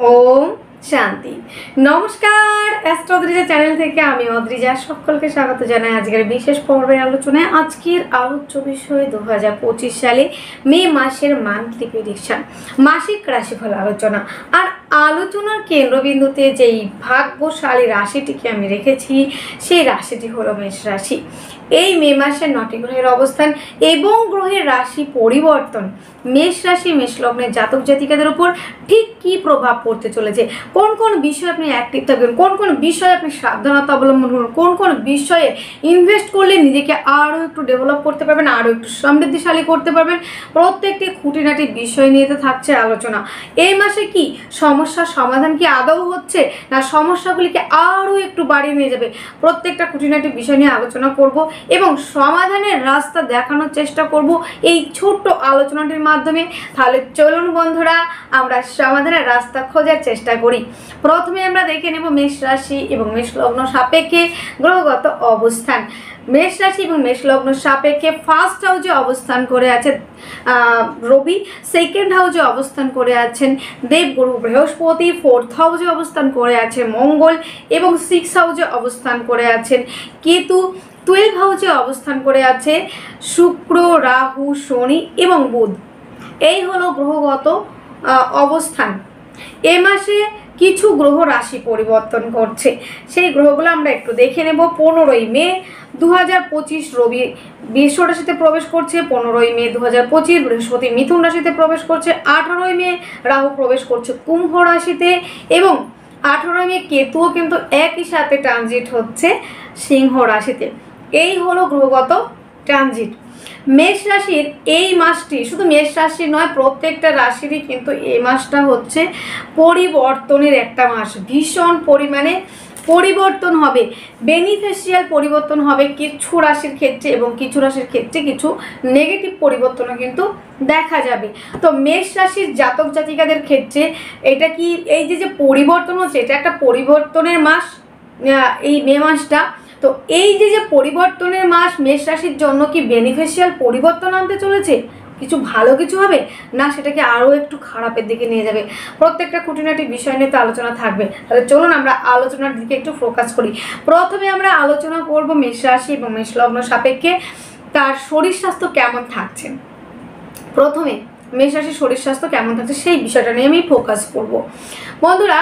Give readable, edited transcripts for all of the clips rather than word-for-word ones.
ओम शांति नमस्कार astro Adrija channel থেকে আমি অদ্রিজা সকলকে স্বাগত জানাই আজকের বিশেষ পর্বের আলোচনায়। আজকের আলোচ্য বিষয় 2025 সালে মে মাসের মান্থলি প্রেডিকশন মাসিক রাশিফল আলোচনা। আর আলোচনার কেন্দ্রবিন্দুতে যেই ভাগ্যশালী রাশিটিকে আমি রেখেছি সেই রাশিটি হলো মেষ রাশি। এই মে মাসের 9টি গ্রহের অবস্থান এবং গ্রহের রাশি পরিবর্তন মেষ রাশি মেষ লগ্নের জাতক জাতিকাদের উপর ঠিক কী প্রভাব পড়তে চলেছে, কোন কোন বিষয়ে আপনি অ্যাক্টিভ থাকবেন, কোন কোন বিষয়ে আপনি সাবধানতা অবলম্বন করবেন, কোন কোন বিষয়ে ইনভেস্ট করলে নিজেকে আরও একটু ডেভেলপ করতে পারবেন, আরও একটু সমৃদ্ধিশালী করতে পারবেন, প্রত্যেকটি খুঁটিনাটি বিষয় নিয়ে তো থাকছে আলোচনা। এই মাসে কি সমস্যার সমাধান কি আদৌ হচ্ছে না সমস্যাগুলিকে আরও একটু বাড়িয়ে নিয়ে যাবে, প্রত্যেকটা খুঁটিনাটি বিষয় নিয়ে আলোচনা করব এবং সমাধানের রাস্তা দেখানোর চেষ্টা করব এই ছোট্ট আলোচনাটির মাধ্যমে। তাহলে চলুন বন্ধুরা আমরা সমাধানের রাস্তা খোঁজার চেষ্টা করি। প্রথমে আমরা দেখে নেব মেষ রাশি এবং মেষ লগ্ন সাপেক্ষে গ্রহগত অবস্থান। মেষ রাশি এবং মেষ লগ্ন সাপেক্ষে ফার্স্ট হাউসে অবস্থান করে আছে রবি, সেকেন্ড হাউসে অবস্থান করে আছেন দেবগুরু বৃহস্পতি, ফোর্থ হাউসে অবস্থান করে আছে মঙ্গল এবং সিক্স হাউসে অবস্থান করে আছেন কেতু, 12 হাউসে অবস্থান করে আছে শুক্র, রাহু, শনি এবং বুধ। এই হলো গ্রহগত অবস্থান। এ মাসে কিছু গ্রহ রাশি পরিবর্তন করছে, সেই গ্রহগুলো আমরা একটু দেখে নেব। 15ই মে 2025 রবি বৃষ রাশিতে প্রবেশ করছে, 15ই মে 2025 বৃহস্পতি মিথুন রাশিতে প্রবেশ করছে, 18ই মে রাহু প্রবেশ করছে কুম্ভ রাশিতে এবং 18ই মে কেতুও কিন্তু একই সাথে ট্রানজিট হচ্ছে সিংহ রাশিতে। এই হলো গ্রহগত ট্রানজিট। মেষ রাশির এই মাসটি শুধু মেষ রাশি নয়, প্রত্যেকটা রাশিরই কিন্তু এই মাসটা হচ্ছে পরিবর্তনের একটা মাস। ভীষণ পরিমাণে পরিবর্তন হবে, বেনিফিশিয়াল পরিবর্তন হবে কিছু রাশির ক্ষেত্রে এবং কিছু রাশির ক্ষেত্রে কিছু নেগেটিভ পরিবর্তনও কিন্তু দেখা যাবে। তো মেষ রাশির জাতক জাতিকাদের ক্ষেত্রে এটা কি এই যে পরিবর্তন হচ্ছে, এটা একটা পরিবর্তনের মাস এই মে মাসটা। তো এই যে পরিবর্তনের মাস মেষ রাশির জন্য কি বেনিফিশিয়াল পরিবর্তন আনতে চলেছে, কিছু ভালো কিছু হবে না সেটাকে আরও একটু খারাপের দিকে নিয়ে যাবে, প্রত্যেকটা খুঁটিনাটি বিষয় নিয়ে তো আলোচনা থাকবে। তাহলে চলুন আমরা আলোচনার দিকে একটু ফোকাস করি। প্রথমে আমরা আলোচনা করব মেষ রাশি এবং মেষ লগ্ন সাপেক্ষে তার শরীর স্বাস্থ্য কেমন থাকছে। প্রথমে মেষ রাশির শরীর স্বাস্থ্য কেমন থাকছে সেই বিষয়টা নিয়ে আমি ফোকাস করব। বন্ধুরা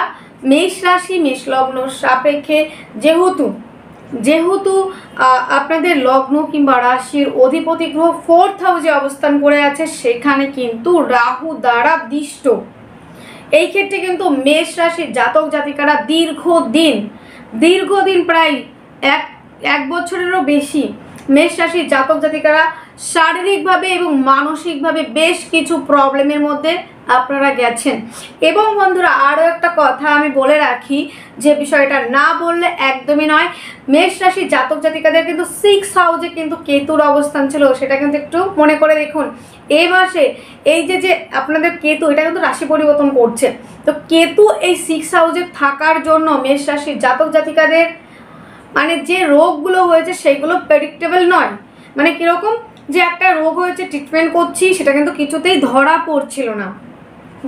মেষ রাশি মেষ লগ্ন সাপেক্ষে যেহেতু আপনাদের লগ্ন কিংবা রাশির অধিপতি গ্রহ ফোর্থ হাউসে অবস্থান করে আছে, সেখানে কিন্তু রাহু দ্বারা দিষ্ট। এই ক্ষেত্রে কিন্তু মেষ রাশির জাতক জাতিকারা দীর্ঘদিন প্রায় এক বছরেরও বেশি মেষ রাশির জাতক জাতিকারা শারীরিকভাবে এবং মানসিকভাবে বেশ কিছু প্রবলেমের মধ্যে আপনারা গেছেন। এবং বন্ধুরা আরও একটা কথা আমি বলে রাখি, যে বিষয়টা না বললে একদমই নয়, মেষ রাশির জাতক জাতিকাদের কিন্তু 6 হাউসে কিন্তু কেতুর অবস্থান ছিল, সেটা কিন্তু একটু মনে করে দেখুন। এই মাসে এই যে আপনাদের কেতু এটা কিন্তু রাশি পরিবর্তন করছে। তো কেতু এই 6 হাউসে থাকার জন্য মেষ রাশির জাতক জাতিকাদের মানে যে রোগগুলো হয়েছে সেগুলো প্রেডিক্টেবল নয়। মানে কীরকম, যে একটা রোগ হয়েছে ট্রিটমেন্ট করছি সেটা কিন্তু কিছুতেই ধরা পড়ছিল না,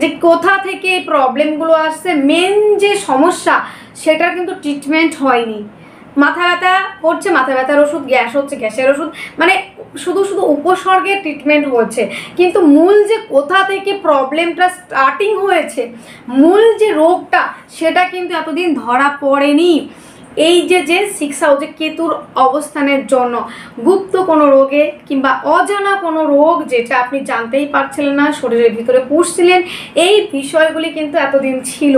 যে কোথা থেকে এই প্রবলেমগুলো আসছে, মেন যে সমস্যা সেটার কিন্তু ট্রিটমেন্ট হয়নি। মাথা ব্যথা করছে, মাথা ব্যথার ওষুধ, গ্যাস হচ্ছে গ্যাসের ওষুধ, মানে শুধু উপসর্গের ট্রিটমেন্ট হচ্ছে, কিন্তু মূল যে কোথা থেকে প্রবলেমটা স্টার্টিং হয়েছে, মূল যে রোগটা সেটা কিন্তু এতদিন ধরা পড়েনি। এই যে 6 হাউসে কেতুর অবস্থানের জন্য গুপ্ত কোনো রোগে কিংবা অজানা কোনো রোগ যেটা আপনি জানতেই পারছিলেন না, শরীরের ভিতরে পুষছিলেন, এই বিষয়গুলি কিন্তু এতদিন ছিল,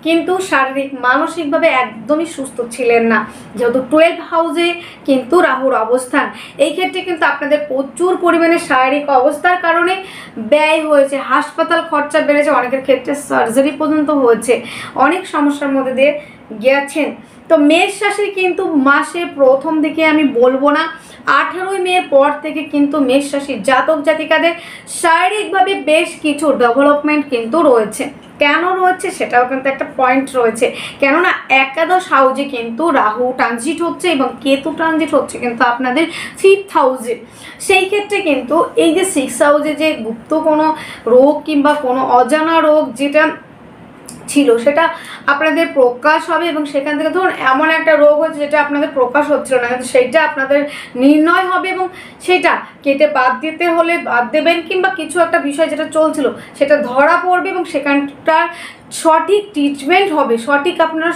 কিন্তু শারীরিক মানসিকভাবে একদমই সুস্থ ছিলেন না। যেহেতু 12 হাউসে কিন্তু রাহুর অবস্থান, এই ক্ষেত্রে কিন্তু আপনাদের প্রচুর পরিমাণে শারীরিক অবস্থার কারণে ব্যয় হয়েছে, হাসপাতাল খরচা বেড়েছে, অনেকের ক্ষেত্রে সার্জারি পর্যন্ত হয়েছে, অনেক সমস্যার মধ্যে দিয়ে গেছেন। তো মেষ রাশির কিন্তু মাসে প্রথম দিকে আমি বলবো না, 18ই মের পর থেকে কিন্তু মেষ রাশির জাতক জাতিকাদের শারীরিকভাবে বেশ কিছু ডেভেলপমেন্ট কিন্তু রয়েছে। কেন রয়েছে সেটাও কিন্তু একটা পয়েন্ট রয়েছে, কেননা একাদশ হাউসে কিন্তু রাহু ট্রানজিট হচ্ছে এবং কেতু ট্রানজিট হচ্ছে কিন্তু আপনাদের 5th হাউসে। সেই ক্ষেত্রে কিন্তু এই যে 6 হাউসে যে গুপ্ত কোনো রোগ কিংবা কোনো অজানা রোগ যেটা ছিল সেটা আপনাদের প্রকাশ হবে, এবং সেখান থেকে ধরুন এমন একটা রোগ হচ্ছে যেটা আপনাদের প্রকাশ হচ্ছিল না, কিন্তু সেইটা আপনাদের নির্ণয় হবে এবং সেটা কেটে বাদ দিতে হলে বাদ দেবেন, কিংবা কিছু একটা বিষয় যেটা চলছিল সেটা ধরা পড়বে এবং সেখানটার সঠিক ট্রিটমেন্ট হবে, সঠিক আপনারা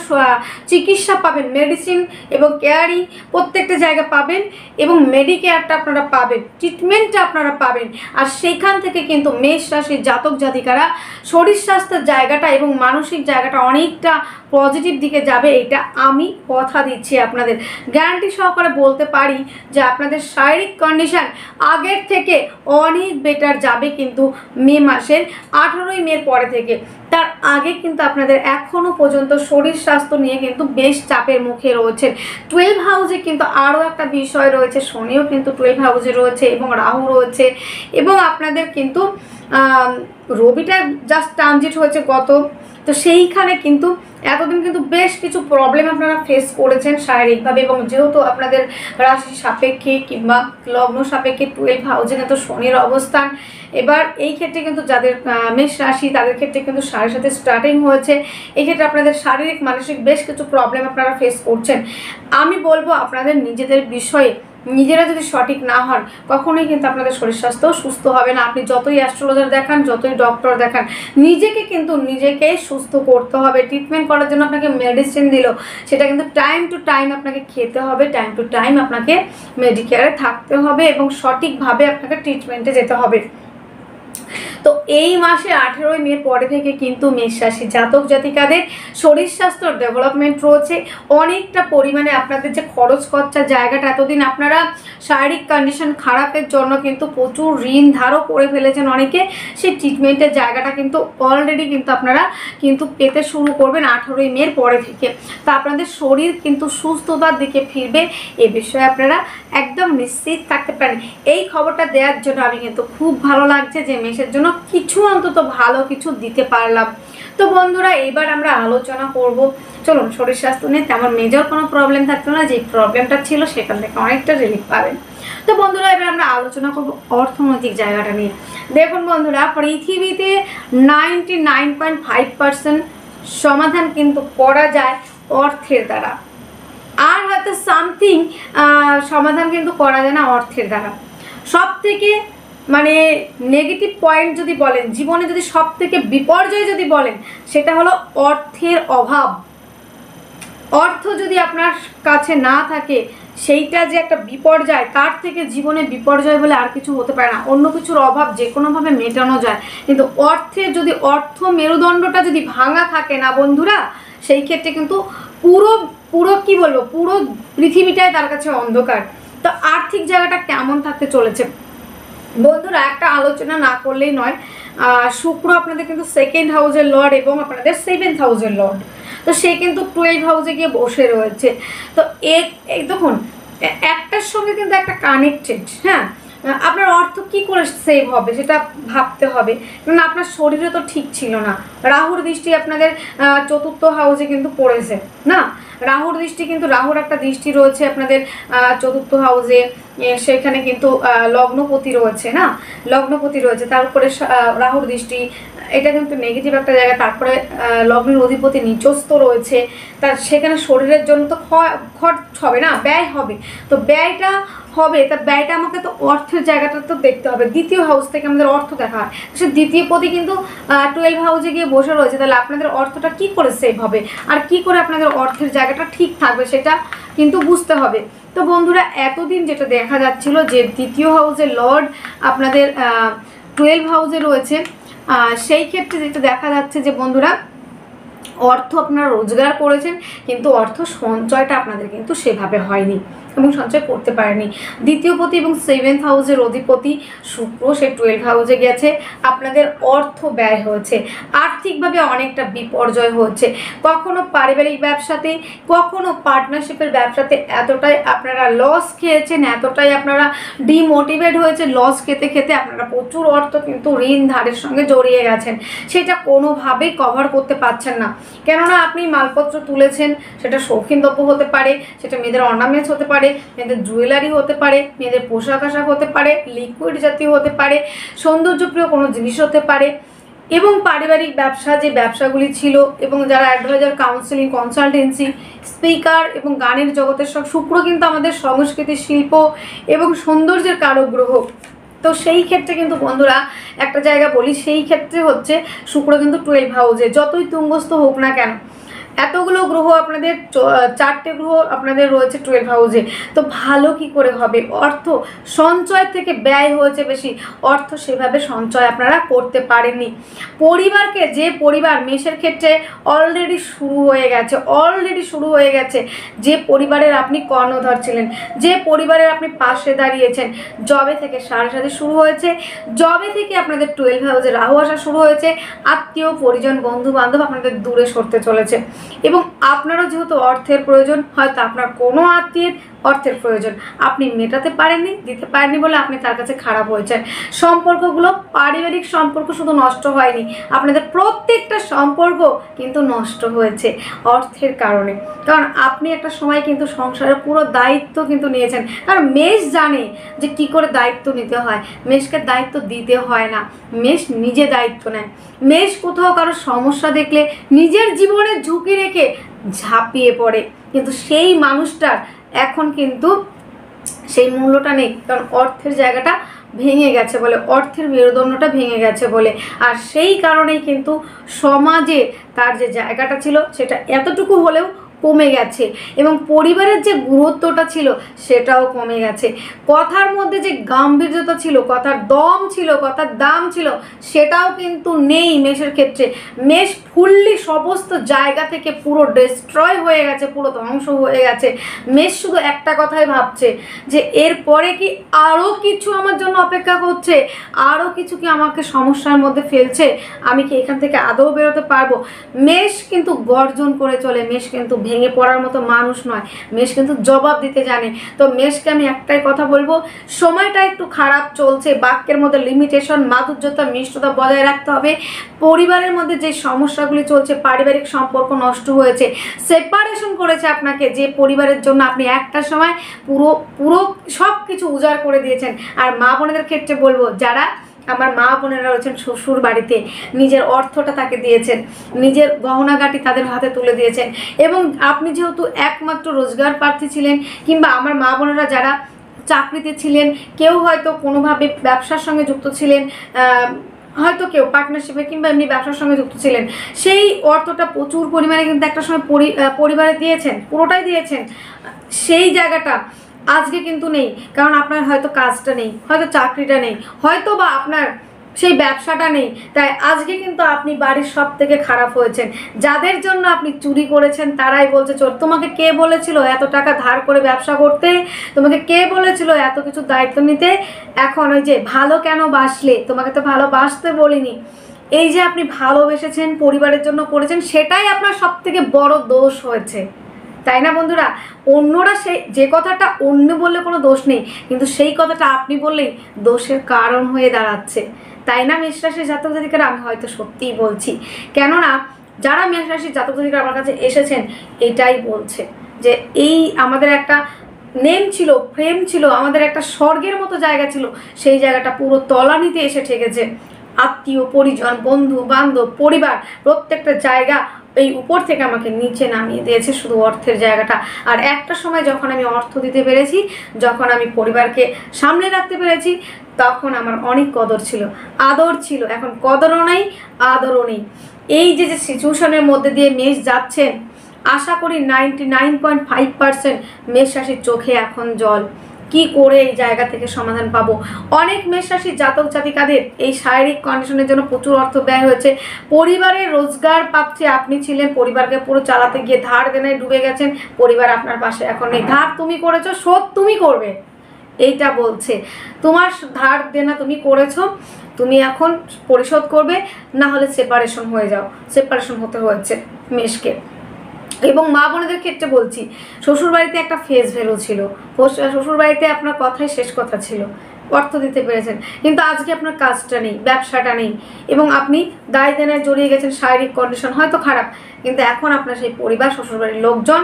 চিকিৎসা পাবেন, মেডিসিন এবং কেয়ারিং প্রত্যেকটা জায়গা পাবেন এবং মেডিকেয়ারটা আপনারা পাবেন, ট্রিটমেন্টটা আপনারা পাবেন। আর সেইখান থেকে কিন্তু মেষ রাশির জাতক জাতিকারা শরীর স্বাস্থ্যের জায়গাটা এবং মানসিক জায়গাটা অনেকটা পজিটিভ দিকে যাবে, এটা আমি কথা দিচ্ছি আপনাদের, গ্যারান্টি সহকারে বলতে পারি যে আপনাদের শারীরিক কন্ডিশন আগের থেকে অনেক বেটার যাবে কিন্তু মে মাসের 18ই মের পরে থেকে। তার আগে কিন্তু আপনাদের এখনও পর্যন্ত শরীর স্বাস্থ্য নিয়ে কিন্তু বেশ চাপের মুখে রয়েছেন। 12 হাউসে কিন্তু আরও একটা বিষয় রয়েছে, শনিও কিন্তু 12 হাউসে রয়েছে এবং রাহু রয়েছে, এবং আপনাদের কিন্তু রবিটা জাস্ট ট্রানজিট হয়েছে গত, তো সেইখানে কিন্তু এতদিন কিন্তু বেশ কিছু প্রবলেম আপনারা ফেস করেছেন শারীরিকভাবে, এবং যেহেতু আপনাদের রাশি সাপেক্ষে কিংবা লগ্ন সাপেক্ষে 12 হাউসে কিন্তু শনির অবস্থান, এবার এই ক্ষেত্রে কিন্তু যাদের মেষ রাশি তাদের ক্ষেত্রে কিন্তু সাড়ে সাথে স্টার্টিং হয়েছে, এই ক্ষেত্রে আপনাদের শারীরিক মানসিক বেশ কিছু প্রবলেম আপনারা ফেস করছেন। আমি বলবো আপনাদের নিজেদের বিষয়ে নিজেরা যদি সঠিক না হন কখনোই কিন্তু আপনাদের শরীর স্বাস্থ্য সুস্থ হবে না। আপনি যতই অ্যাস্ট্রোলজার দেখান, যতই ডক্টর দেখান, নিজেকে কিন্তু নিজেকেই সুস্থ করতে হবে। ট্রিটমেন্ট করার জন্য আপনাকে মেডিসিন দিল, সেটা কিন্তু টাইম টু টাইম আপনাকে খেতে হবে, টাইম টু টাইম আপনাকে মেডিকেয়ারে থাকতে হবে এবং সঠিকভাবে আপনাকে ট্রিটমেন্টে যেতে হবে। তো এই মাসে 18ই মের পরে থেকে কিন্তু মেষ রাশি জাতক জাতিকাদের শরীর স্বাস্থ্য ডেভেলপমেন্ট রয়েছে অনেকটা পরিমাণে। আপনাদের যে খরচ খরচার জায়গাটা, এতদিন আপনারা শারীরিক কন্ডিশন খারাপের জন্য কিন্তু প্রচুর ঋণ ধারও করে ফেলেছেন অনেকে, সেই ট্রিটমেন্টের জায়গাটা কিন্তু অলরেডি কিন্তু আপনারা কিন্তু পেতে শুরু করবেন 18ই মের পরে থেকে। তা আপনাদের শরীর কিন্তু সুস্থতার দিকে ফিরবে, এ বিষয়ে আপনারা একদম নিশ্চিত থাকতে পারেন। এই খবরটা দেওয়ার জন্য আমি কিন্তু খুব ভালো লাগছে যে মেষের জন্য কিছু অন্তত ভালো কিছু দিতে পারলাম। তো বন্ধুরা, এবার আমরা আলোচনা করব, চলুন শরীর স্বাস্থ্য নিয়ে তেমন মেজর কোনো প্রবলেম থাকতো না, যে প্রবলেমটা ছিল সেখান থেকে অনেকটা রিলিফ পাবেন। তো বন্ধুরা, এবার আমরা আলোচনা করব অর্থনৈতিক জায়গাটা নিয়ে। দেখুন বন্ধুরা, পৃথিবীতে 99.5% সমাধান কিন্তু করা যায় অর্থের দ্বারা, আর হয়তো সামথিং সমাধান কিন্তু করা যায় না অর্থের দ্বারা। সব থেকে মানে নেগেটিভ পয়েন্ট যদি বলেন, জীবনে যদি সব থেকে বিপর্যয় যদি বলেন, সেটা হলো অর্থের অভাব। অর্থ যদি আপনার কাছে না থাকে, সেইটা যে একটা বিপর্যয়, তার থেকে জীবনে বিপর্যয় বলে আর কিছু হতে পারে না। অন্য কিছুর অভাব যে কোনোভাবে মেটানো যায়, কিন্তু অর্থের যদি অর্থ মেরুদণ্ডটা যদি ভাঙা থাকে না বন্ধুরা, সেই ক্ষেত্রে কিন্তু পুরো কি বলবো, পুরো পৃথিবীটাই তার কাছে অন্ধকার। তো আর্থিক জায়গাটা কেমন থাকতে চলেছে বন্ধুরা, একটা আলোচনা না করলেই নয়। শুক্র আপনাদের কিন্তু 2nd হাউসের লর্ড এবং আপনাদের 7th হাউসের লর্ড, তো সে কিন্তু 12 হাউসে গিয়ে বসে রয়েছে। তো দেখুন, একটার সঙ্গে কিন্তু একটা কানেক্টেড। হ্যাঁ, আপনার অর্থ কি করে সেভ হবে সেটা ভাবতে হবে, কারণ আপনার শরীরে তো ঠিক ছিল না। রাহুর দৃষ্টি আপনাদের 4th হাউসে কিন্তু পড়েছে না, রাহুর দৃষ্টি কিন্তু, রাহুর একটা দৃষ্টি রয়েছে আপনাদের 4th হাউসে, সেখানে কিন্তু লগ্নপতি রয়েছে না, লগ্নপতি রয়েছে, তার উপরে রাহুর দৃষ্টি, এটা কিন্তু নেগেটিভ একটা জায়গা। তারপরে লগ্নের অধিপতি নিচস্থ রয়েছে, তার সেখানে শরীরের জন্য তো খরচ হবে না, ব্যয় হবে। তো ব্যয়টা হবে, তা ব্যয়টা আমাকে তো অর্থের জায়গাটা তো দেখতে হবে। 2য় হাউস থেকে আমাদের অর্থ দেখা হয়, সে 2য় পতি কিন্তু 12 হাউসে গিয়ে বসে রয়েছে। তাহলে আপনাদের অর্থটা কি করে সেভ হবে আর কি করে আপনাদের অর্থের জায়গাটা ঠিক থাকবে, সেটা কিন্তু বুঝতে হবে। তো বন্ধুরা, এতদিন যেটা দেখা যাচ্ছিল যে 2য় হাউসের লর্ড আপনাদের 12 হাউসে রয়েছে, সেই ক্ষেত্রে যেটা দেখা যাচ্ছে যে বন্ধুরা, অর্থ আপনারা রোজগার করেছেন, কিন্তু অর্থ সঞ্চয়টা আপনাদের কিন্তু সেভাবে হয়নি এবং সঞ্চয় করতে পারেনি। 2য় পতি এবং 7th হাউসের অধিপতি শুক্র, সে 12 হাউসে গেছে, আপনাদের অর্থ ব্যয় হয়েছে, আর্থিকভাবে অনেকটা বিপর্যয় হচ্ছে। কখনো পারিবারিক ব্যবসাতে, কখনো পার্টনারশিপের ব্যবসাতে এতটাই আপনারা লস খেয়েছেন, এতটাই আপনারা ডিমোটিভেট হয়েছে, লস খেতে খেতে আপনারা প্রচুর অর্থ কিন্তু ঋণ ধারের সঙ্গে জড়িয়ে গেছেন, সেটা কোনোভাবেই কভার করতে পারছেন না। কেননা আপনি মালপত্র তুলেছেন, সেটা শৌখিন দ্রব্য হতে পারে, সেটা মেয়েদের অর্নামেন্টস হতে পারে, মেয়েদের জুয়েলারি হতে পারে, মেয়েদের পোশাক আশাক হতে পারে, লিকুইড জাতীয় হতে পারে, সৌন্দর্যপ্রিয় কোনো জিনিস হতে পারে। এবং পারিবারিক ব্যবসা, যে ব্যবসাগুলি ছিল, এবং যারা অ্যাডভাইজার, কাউন্সিলিং, কনসালটেন্সি, স্পিকার এবং গানের জগতের সব, শুক্র কিন্তু আমাদের সংস্কৃতি, শিল্প এবং সৌন্দর্যের কারক গ্রহ। তো সেই ক্ষেত্রে কিন্তু বন্ধুরা একটা জায়গা বলি, সেই ক্ষেত্রে হচ্ছে শুক্র কিন্তু 12 হাউসে, যতই তুঙ্গস্থ হোক না কেন, এতগুলো গ্রহ আপনাদের, 4টে গ্রহ আপনাদের রয়েছে 12 হাউসে, তো ভালো কি করে হবে? অর্থ সঞ্চয় থেকে ব্যয় হয়েছে বেশি, অর্থ সেভাবে সঞ্চয় আপনারা করতে পারেননি। পরিবারকে, যে পরিবার, মেষের ক্ষেত্রে অলরেডি শুরু হয়ে গেছে, যে পরিবারের আপনি কর্ণধর ছিলেন, যে পরিবারের আপনি পাশে দাঁড়িয়েছেন, জবে থেকে 7.5 শুরু হয়েছে, জবে থেকে আপনাদের 12 হাউসে রাহু আসা শুরু হয়েছে, আত্মীয় পরিজন, বন্ধু বান্ধব আপনাদের দূরে সরতে চলেছে। এবং আপনারও যেহেতু অর্থের প্রয়োজন, হয়তো আপনার কোনো আত্মীয়ের অর্থের প্রয়োজন, আপনি মেটাতে পারেননি, দিতে পারেননি বলে আপনি তার কাছে খারাপ হয়েছেন। সম্পর্কগুলো, পারিবারিক সম্পর্ক শুধু নষ্ট হয়নি, আপনাদের প্রত্যেকটা সম্পর্ক কিন্তু নষ্ট হয়েছে অর্থের কারণে। কারণ আপনি একটা সময় কিন্তু সংসারের পুরো দায়িত্ব কিন্তু নিয়েছেন। কারণ মেষ জানে যে কী করে দায়িত্ব নিতে হয়, মেষকে দায়িত্ব দিতে হয় না, মেষ নিজে দায়িত্ব নেয়। মেষ কোথাও কারো সমস্যা দেখলে নিজের জীবনের ঝুঁকি রেখে ঝাঁপিয়ে পড়ে, কিন্তু সেই মানুষটার এখন কিন্তু সেই মূল্যটা নেই, কারণ অর্থের জায়গাটা ভেঙে গেছে বলে, অর্থের মেরুদণ্ডটা ভেঙে গেছে বলে। আর সেই কারণেই কিন্তু সমাজে তার যে জায়গাটা ছিল সেটা এতটুকু হলেও কমে গেছে, এবং পরিবারের যে গুরুত্বটা ছিল সেটাও কমে গেছে। কথার মধ্যে যে গাম্ভীর্যতা ছিল, কথার দম ছিল, কথার দাম ছিল, সেটাও কিন্তু নেই মেষের ক্ষেত্রে। মেষ ফুললি সমস্ত জায়গা থেকে পুরো ডিস্ট্রয় হয়ে গেছে, পুরো ধ্বংস হয়ে গেছে। মেষ শুধু একটা কথাই ভাবছে যে এরপরে কি আরও কিছু আমার জন্য অপেক্ষা করছে, আরও কিছু কি আমাকে সমস্যার মধ্যে ফেলছে, আমি কি এখান থেকে আদৌ বেরোতে পারবো? মেষ কিন্তু গর্জন করে চলে, মেষ কিন্তু ভেঙে পড়ার মতো মানুষ নয়, মেষ কিন্তু জবাব দিতে জানে। তো মেষকে আমি একটাই কথা বলবো, সময়টা একটু খারাপ চলছে, বাক্যের মধ্যে লিমিটেশন, মাধুর্যতা, মিষ্টতা বজায় রাখতে হবে। পরিবারের মধ্যে যে সমস্যাগুলি চলছে, পারিবারিক সম্পর্ক নষ্ট হয়েছে, সেপারেশন করেছে আপনাকে, যে পরিবারের জন্য আপনি একটা সময় পুরো পুরো সব কিছু উজাড় করে দিয়েছেন। আর মা বোনেদের ক্ষেত্রে বলবো, যারা আমার মা বোনেরা রয়েছেন শ্বশুর বাড়িতে, নিজের অর্থটা তাকে দিয়েছেন, নিজের গহনাগাটি তাদের হাতে তুলে দিয়েছেন, এবং আপনি যেহেতু একমাত্র রোজগার প্রার্থী ছিলেন, কিংবা আমার মা বোনেরা যারা চাকরিতে ছিলেন, কেউ হয়তো কোনোভাবে ব্যবসার সঙ্গে যুক্ত ছিলেন, হয়তো কেউ পার্টনারশিপে কিংবা এমনি ব্যবসার সঙ্গে যুক্ত ছিলেন, সেই অর্থটা প্রচুর পরিমাণে কিন্তু একটা সময় পরিবারে দিয়েছেন, পুরোটাই দিয়েছেন। সেই জায়গাটা আজকে কিন্তু নেই, কারণ আপনার হয়তো কাজটা নেই, হয়তো চাকরিটা নেই, হয়তো বা আপনার সেই ব্যবসাটা নেই, তাই আজকে কিন্তু আপনি বাড়ির সব থেকে খারাপ হয়েছেন। যাদের জন্য আপনি চুরি করেছেন তারাই বলছে চোর। তোমাকে কে বলেছিল এত টাকা ধার করে ব্যবসা করতে? তোমাকে কে বলেছিল এত কিছু দায়িত্ব নিতে? এখন ওই যে ভালো কেন বাসলে, তোমাকে তো ভালোবাসতে বলিনি। এই যে আপনি ভালোবেসেছেন, পরিবারের জন্য করেছেন, সেটাই আপনার সব থেকে বড় দোষ হয়েছে, তাই না বন্ধুরা? অন্যরা সেই যে কথাটা অন্য বললে কোনো দোষ নেই, কিন্তু সেই কথাটা আপনি বললেই দোষের কারণ হয়ে দাঁড়াচ্ছে, তাই না মেষ রাশির জাতক জাতিকারা? আমি হয়তো সত্যিই বলছি, কেননা যারা মেষ রাশির জাতক জাতিকারা আমার কাছে এসেছেন এটাই বলছে যে এই আমাদের একটা নেম ছিল, প্রেম ছিল, আমাদের একটা স্বর্গের মতো জায়গা ছিল, সেই জায়গাটা পুরো তলানিতে এসে ঠেকেছে। আত্মীয় পরিজন, বন্ধু বান্ধব, পরিবার, প্রত্যেকটা জায়গা এই উপর থেকে আমাকে নিচে নামিয়ে দিয়েছে শুধু অর্থের জায়গাটা। আর একটা সময় যখন আমি অর্থ দিতে পেরেছি, যখন আমি পরিবারকে সামনে রাখতে পেরেছি, তখন আমার অনেক কদর ছিল, আদর ছিল। এখন কদরও নেই, আদরও নেই। এই যে যে সিচুয়েশনের মধ্যে দিয়ে মেষ যাচ্ছেন, আশা করি 99.5% মেষ রাশির চোখে এখন জল। কি করে এই জায়গা থেকে সমাধান পাবো? অনেক মেষ রাশির জাতক জাতিকাদের এই শারীরিক কন্ডিশনের জন্য প্রচুর অর্থ ব্যয় হয়েছে। পরিবারের রোজগার পাচ্ছে, আপনি ছিলেন, পরিবারকে পুরো চালাতে গিয়ে ধার দেনায় ডুবে গেছেন, পরিবার আপনার পাশে এখন নেই। ধার তুমি করেছো, শোধ তুমি করবে, এইটা বলছে। তোমার ধার দেনা তুমি করেছো, তুমি এখন পরিশোধ করবে, না হলে সেপারেশন হয়ে যাও। সেপারেশন হতে হয়েছে মেষকে। এবং মা বোনেদের ক্ষেত্রে বলছি, শ্বশুরবাড়িতে একটা ফেস ভ্যালু ছিল, শ্বশুরবাড়িতে আপনার কথাই শেষ কথা ছিল, অর্থ দিতে পেরেছেন, কিন্তু আজকে আপনার কাজটা নেই, ব্যবসাটা নেই, এবং আপনি দায় দেনায় জড়িয়ে গেছেন। শারীরিক কন্ডিশন হয়তো খারাপ, কিন্তু এখন আপনার সেই পরিবার, শ্বশুরবাড়ির লোকজন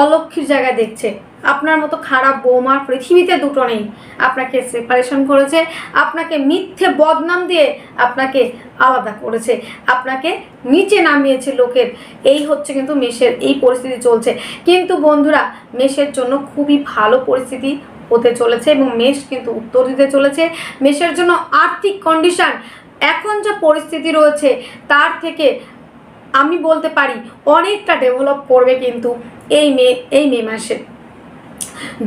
অলক্ষীর জায়গায় দেখছে, আপনার মতো খারাপ বৌমার পৃথিবীতে দুটো নেই। আপনাকে সেপারেশন করেছে, আপনাকে মিথ্যে বদনাম দিয়ে আপনাকে আলাদা করেছে, আপনাকে নিচে নামিয়েছে লোকের। এই হচ্ছে কিন্তু মেষের এই পরিস্থিতি চলছে। কিন্তু বন্ধুরা, মেষের জন্য খুবই ভালো পরিস্থিতি হতে চলেছে এবং মেষ কিন্তু উত্তর দিতে চলেছে। মেষের জন্য আর্থিক কন্ডিশন এখন যা পরিস্থিতি রয়েছে তার থেকে আমি বলতে পারি অনেকটা ডেভেলপ করবে কিন্তু এই মে মাসে।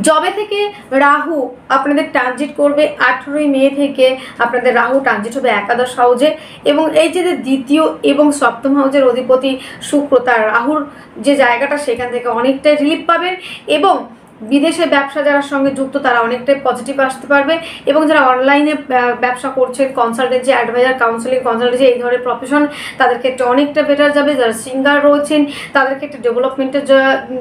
যবে থেকে রাহু আপনাদের ট্রানজিট করবে, 18ই মে থেকে আপনাদের রাহু ট্রানজিট হবে একাদশ হাউজে, এবং এই যে দ্বিতীয় এবং সপ্তম হাউজের অধিপতি শুক্র, তার রাহুর যে জায়গাটা সেখান থেকে অনেকটাই রিলিফ পাবেন। এবং বিদেশে ব্যবসা যারা সঙ্গে যুক্ত তারা অনেকটাই পজিটিভ আসতে পারবে। এবং যারা অনলাইনে ব্যবসা করছেন, কনসালটেন্সি, অ্যাডভাইজার, কাউন্সিলিং, কনসালটেন্সি এই ধরনের প্রফেশন, তাদের ক্ষেত্রে অনেকটা বেটার যাবে। যারা সিঙ্গার রয়েছেন তাদের ক্ষেত্রে ডেভেলপমেন্টের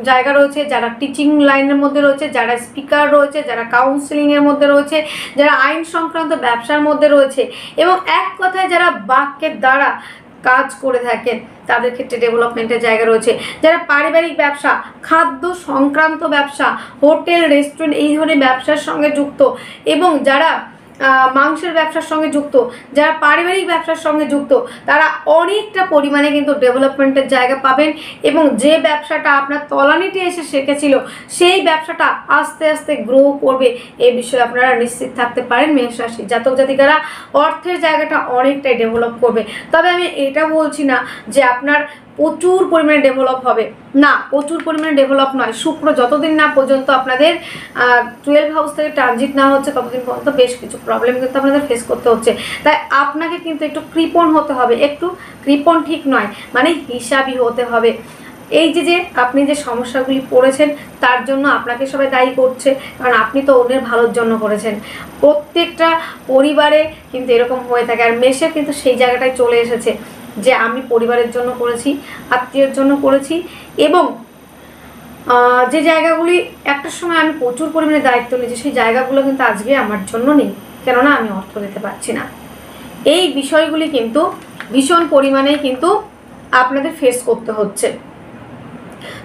জায়গা রয়েছে। যারা টিচিং লাইনের মধ্যে রয়েছে, যারা স্পিকার রয়েছে, যারা কাউন্সিলিংয়ের মধ্যে রয়েছে, যারা আইন সংক্রান্ত ব্যবসার মধ্যে রয়েছে, এবং এক কথায় যারা বাক্যের দ্বারা কাজ করে থাকেন তাদের ক্ষেত্রে ডেভেলপমেন্টের জায়গা রয়েছে। যারা পারিবারিক ব্যবসা, খাদ্য সংক্রান্ত ব্যবসা, হোটেল, রেস্টুরেন্ট এই ধরনের ব্যবসার সঙ্গে যুক্ত, এবং যারা মাংসের ব্যবসার সঙ্গে যুক্ত, যারা পারিবারিক ব্যবসার সঙ্গে যুক্ত, তারা অনেকটা পরিমাণে কিন্তু ডেভেলপমেন্টের জায়গা পাবেন। এবং যে ব্যবসাটা আপনার তলানিতে এসে শিখেছিল সেই ব্যবসাটা আস্তে আস্তে গ্রো করবে, এই বিষয়ে আপনারা নিশ্চিত থাকতে পারেন। মেষ রাশি জাতক জাতিকারা অর্থের জায়গাটা অনেকটাই ডেভেলপ করবে। তবে আমি এটা বলছি না যে আপনার প্রচুর পরিমাণে ডেভেলপ হবে, না, প্রচুর পরিমাণে ডেভেলপ নয়। শুক্র যতদিন না পর্যন্ত আপনাদের 12 হাউস থেকে ট্রানজিট না হচ্ছে ততদিন পর্যন্ত বেশ কিছু প্রবলেম কিন্তু আপনাদের ফেস করতে হচ্ছে। তাই আপনাকে কিন্তু একটু কৃপণ হতে হবে, একটু কৃপণ ঠিক নয়, মানে হিসাবই হতে হবে। এই যে আপনি যে সমস্যাগুলি পড়েছেন তার জন্য আপনাকে সবাই দায়ী করছে, কারণ আপনি তো অন্যের ভালোর জন্য করেছেন। প্রত্যেকটা পরিবারে কিন্তু এরকম হয়ে থাকে, আর মেষের কিন্তু সেই জায়গাটায় চলে এসেছে যে আমি পরিবারের জন্য করেছি, আত্মীয়ের জন্য করেছি, এবং যে জায়গাগুলি একটা সময় আমি প্রচুর পরিমাণে দায়িত্ব নিয়েছি সেই জায়গাগুলো কিন্তু আজকে আমার জন্য নেই, কেননা আমি অর্থ দিতে পারছি না। এই বিষয়গুলি কিন্তু ভীষণ পরিমাণেই কিন্তু আপনাদের ফেস করতে হচ্ছে।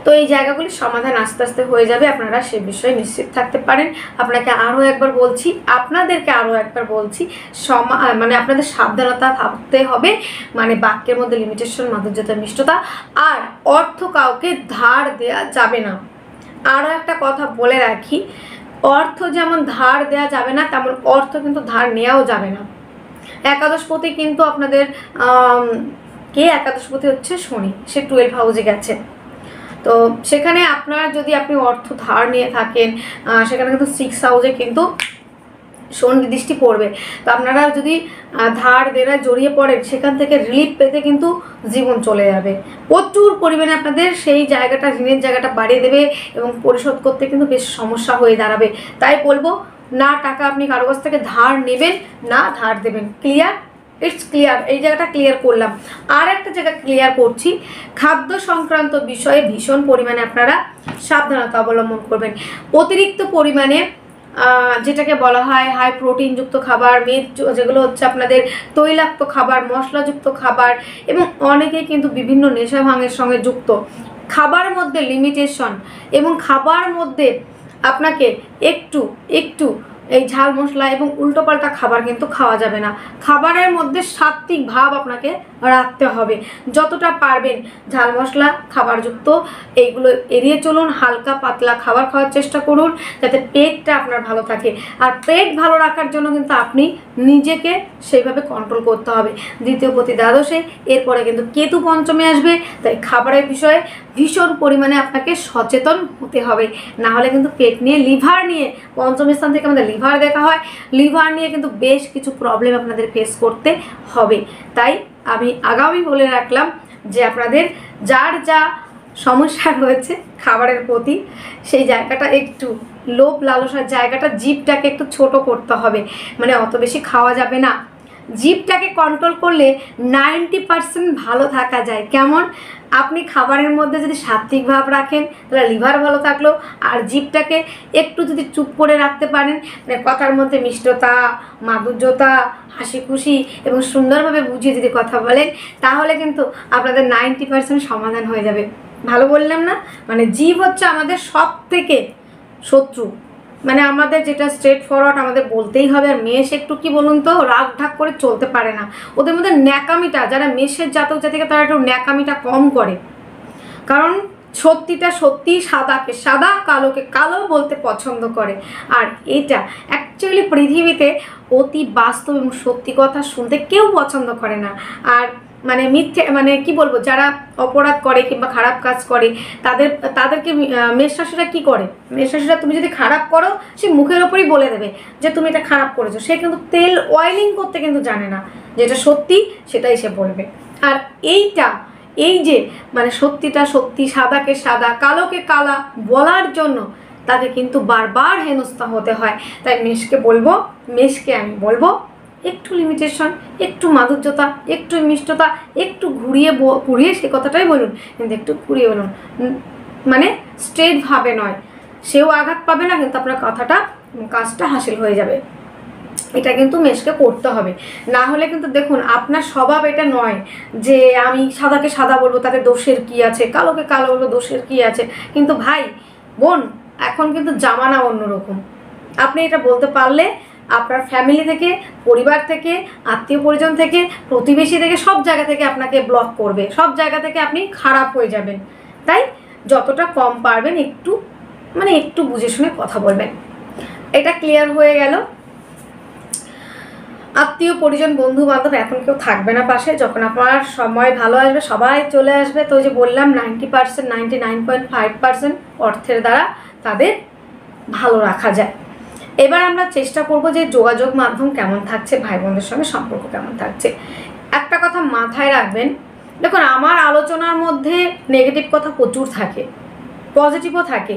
তো এই জায়গাগুলির সমাধান আস্তে আস্তে হয়ে যাবে, আপনারা সে বিষয়ে নিশ্চিত থাকতে পারেন। আপনাদেরকে আরও একবার বলছি মানে আপনাদের সাবধানতা থাকতে হবে, মানে বাক্যের মধ্যে লিমিটেশন, মাধুর্যতা, মিষ্টতা, আর অর্থ কাউকে ধার দেওয়া যাবে না। আরও একটা কথা বলে রাখি, অর্থ যেমন ধার দেওয়া যাবে না তেমন অর্থ কিন্তু ধার নেওয়াও যাবে না। একাদশপতি কিন্তু আপনাদের একাদশপতি হচ্ছে শনি, সে 12 হাউসে গেছে। তো সেখানে আপনি অর্থ ধার নিয়ে থাকেন, সেখানে কিন্তু 6 হাউসে কিন্তু শনি দৃষ্টি পড়বে। তো আপনারা যদি ধার দেনা জড়িয়ে পড়েন সেখান থেকে রিলিফ পেতে কিন্তু জীবন চলে যাবে। প্রচুর পরিমাণে আপনাদের সেই জায়গাটা, ঋণের জায়গাটা বাড়িয়ে দেবে এবং পরিশোধ করতে কিন্তু বেশ সমস্যা হয়ে দাঁড়াবে। তাই বলবো, না টাকা আপনি কারো কাছ থেকে ধার নেবেন, না ধার দেবেন। ক্লিয়ার? It's clear. এই জায়গাটা ক্লিয়ার করলাম। আর একটা জায়গা ক্লিয়ার করছি, খাদ্য সংক্রান্ত বিষয়ে ভীষণ পরিমাণে আপনারা সাবধানতা অবলম্বন করবেন। অতিরিক্ত পরিমাণে যেটাকে বলা হয় হাই প্রোটিনযুক্ত খাবার, যেগুলো হচ্ছে আপনাদের তৈলাক্ত খাবার, মশলাযুক্ত খাবার, এবং অনেকেই কিন্তু বিভিন্ন নেশা ভাঙের সঙ্গে যুক্ত। খাবার মধ্যে লিমিটেশন, এবং খাবার মধ্যে আপনাকে একটু এই ঝাল মশলা এবং উল্টোপাল্টা খাবার কিন্তু খাওয়া যাবে না। খাবারের মধ্যে সাত্ত্বিক ভাব আপনাকে রাখতে হবে। যতটা পারবেন ঝাল মশলা খাবারযুক্ত এইগুলো এড়িয়ে চলুন, হালকা পাতলা খাবার খাওয়ার চেষ্টা করুন যাতে পেটটা আপনার ভালো থাকে। আর পেট ভালো রাখার জন্য কিন্তু আপনি নিজেকে সেইভাবে কন্ট্রোল করতে হবে। দ্বিতীয় পতি দ্বাদশে, এরপরে কিন্তু কেতু পঞ্চমে আসবে। তাই খাবারের বিষয়ে ভীষণ পরিমাণে আপনাকে সচেতন হতে হবে, না হলে কিন্তু পেট নিয়ে, লিভার নিয়ে, পঞ্চম স্থান থেকে আমাদের লিভার দেখা হয়, লিভার নিয়ে কিন্তু বেশ কিছু প্রবলেম আপনাদের ফেস করতে হবে। তাই আমি আগামী বলে রাখলাম যে আপনাদের যার যা সমস্যা রয়েছে খাবারের প্রতি, সেই জায়গাটা একটু লোভ লালসার জায়গাটা, জিভটাকে একটু ছোট করতে হবে, মানে অত বেশি খাওয়া যাবে না। জিভটাকে কন্ট্রোল করলে 90% ভালো থাকা যায়। কেমন? আপনি খাবারের মধ্যে যদি সাত্ত্বিক ভাব রাখেন তাহলে লিভার ভালো থাকলো, আর জিভটাকে একটু যদি চুপ করে রাখতে পারেন, মানে কথার মধ্যে মিষ্টতা, মাধুর্যতা, হাসি খুশি এবং সুন্দরভাবে বুঝিয়ে যদি কথা বলেন, তাহলে কিন্তু আপনাদের 90% সমাধান হয়ে যাবে। ভালো বললাম না? মানে জিভ হচ্ছে আমাদের সব থেকে শত্রু, মানে আমাদের যেটা স্ট্রেট ফরওয়ার্ড আমাদের বলতেই হবে। আর মেষ একটু কি বলুন তো, রাগ ঢাক করে চলতে পারে না, ওদের মধ্যে ন্যাকামিটা, যারা মেষের জাতক জাতিকা তারা একটু ন্যাকামিটা কম করে, কারণ সত্যিটা সত্যি, সাদাকে সাদা কালোকে কালো বলতে পছন্দ করে। আর এটা অ্যাকচুয়ালি পৃথিবীতে অতি বাস্তব এবং সত্যি কথা শুনতে কেউ পছন্দ করে না। আর মানে মিথ্যে, মানে কি বলবো, যারা অপরাধ করে কিংবা খারাপ কাজ করে তাদেরকে মেষ রাশিরা কী করে, মেষ রাশিরা তুমি যদি খারাপ করো সে মুখের ওপরই বলে দেবে যে তুমি এটা খারাপ করেছো, সে কিন্তু তেল অয়েলিং করতে কিন্তু জানে না, যেটা সত্যি সেটাই সে বলবে। আর এই যে মানে সত্যিটা সত্যি, সাদাকে সাদা কালোকে কালা বলার জন্য তাকে কিন্তু বারবার হেনস্থা হতে হয়। তাই মেষকে আমি বলবো একটু লিমিটেশন, একটু মাধুর্যতা, একটু মিষ্টতা, একটু ঘুরিয়ে সে কথাটাই বলুন, কিন্তু একটু ঘুরিয়ে বলুন, মানে স্ট্রেটভাবে নয়, সেও আঘাত পাবে না কিন্তু আপনার কাজটা হাসিল হয়ে যাবে। এটা কিন্তু মেষকে করতে হবে, না হলে কিন্তু দেখুন আপনার স্বভাব এটা নয় যে আমি সাদাকে সাদা বলবো তাতে দোষের কি আছে, কালোকে কালো বলবো দোষের কি আছে। কিন্তু ভাই বোন, এখন কিন্তু জামানা অন্যরকম। আপনি এটা বলতে পারলে আপনার ফ্যামিলি থেকে, পরিবার থেকে, আত্মীয় পরিজন থেকে, প্রতিবেশী থেকে, সব জায়গা থেকে আপনাকে ব্লক করবে, সব জায়গা থেকে আপনি খারাপ হয়ে যাবেন। তাই যতটা কম পারবেন একটু বুঝে শুনে কথা বলবেন। এটা ক্লিয়ার হয়ে গেল। আত্মীয় পরিজন বন্ধু বান্ধব এখন কেউ থাকবে না পাশে, যখন আপনার সময় ভালো আসবে সবাই চলে আসবে। তো যে বললাম 90%, 99.5% অর্থের দ্বারা তাদের ভালো রাখা যায়। এবার আমরা চেষ্টা করব যে যোগাযোগ মাধ্যম কেমন থাকছে, ভাই বোনদের সঙ্গে সম্পর্ক কেমন থাকছে। একটা কথা মাথায় রাখবেন, দেখুন আমার আলোচনার মধ্যে নেগেটিভ কথা প্রচুর থাকে, পজিটিভও থাকে।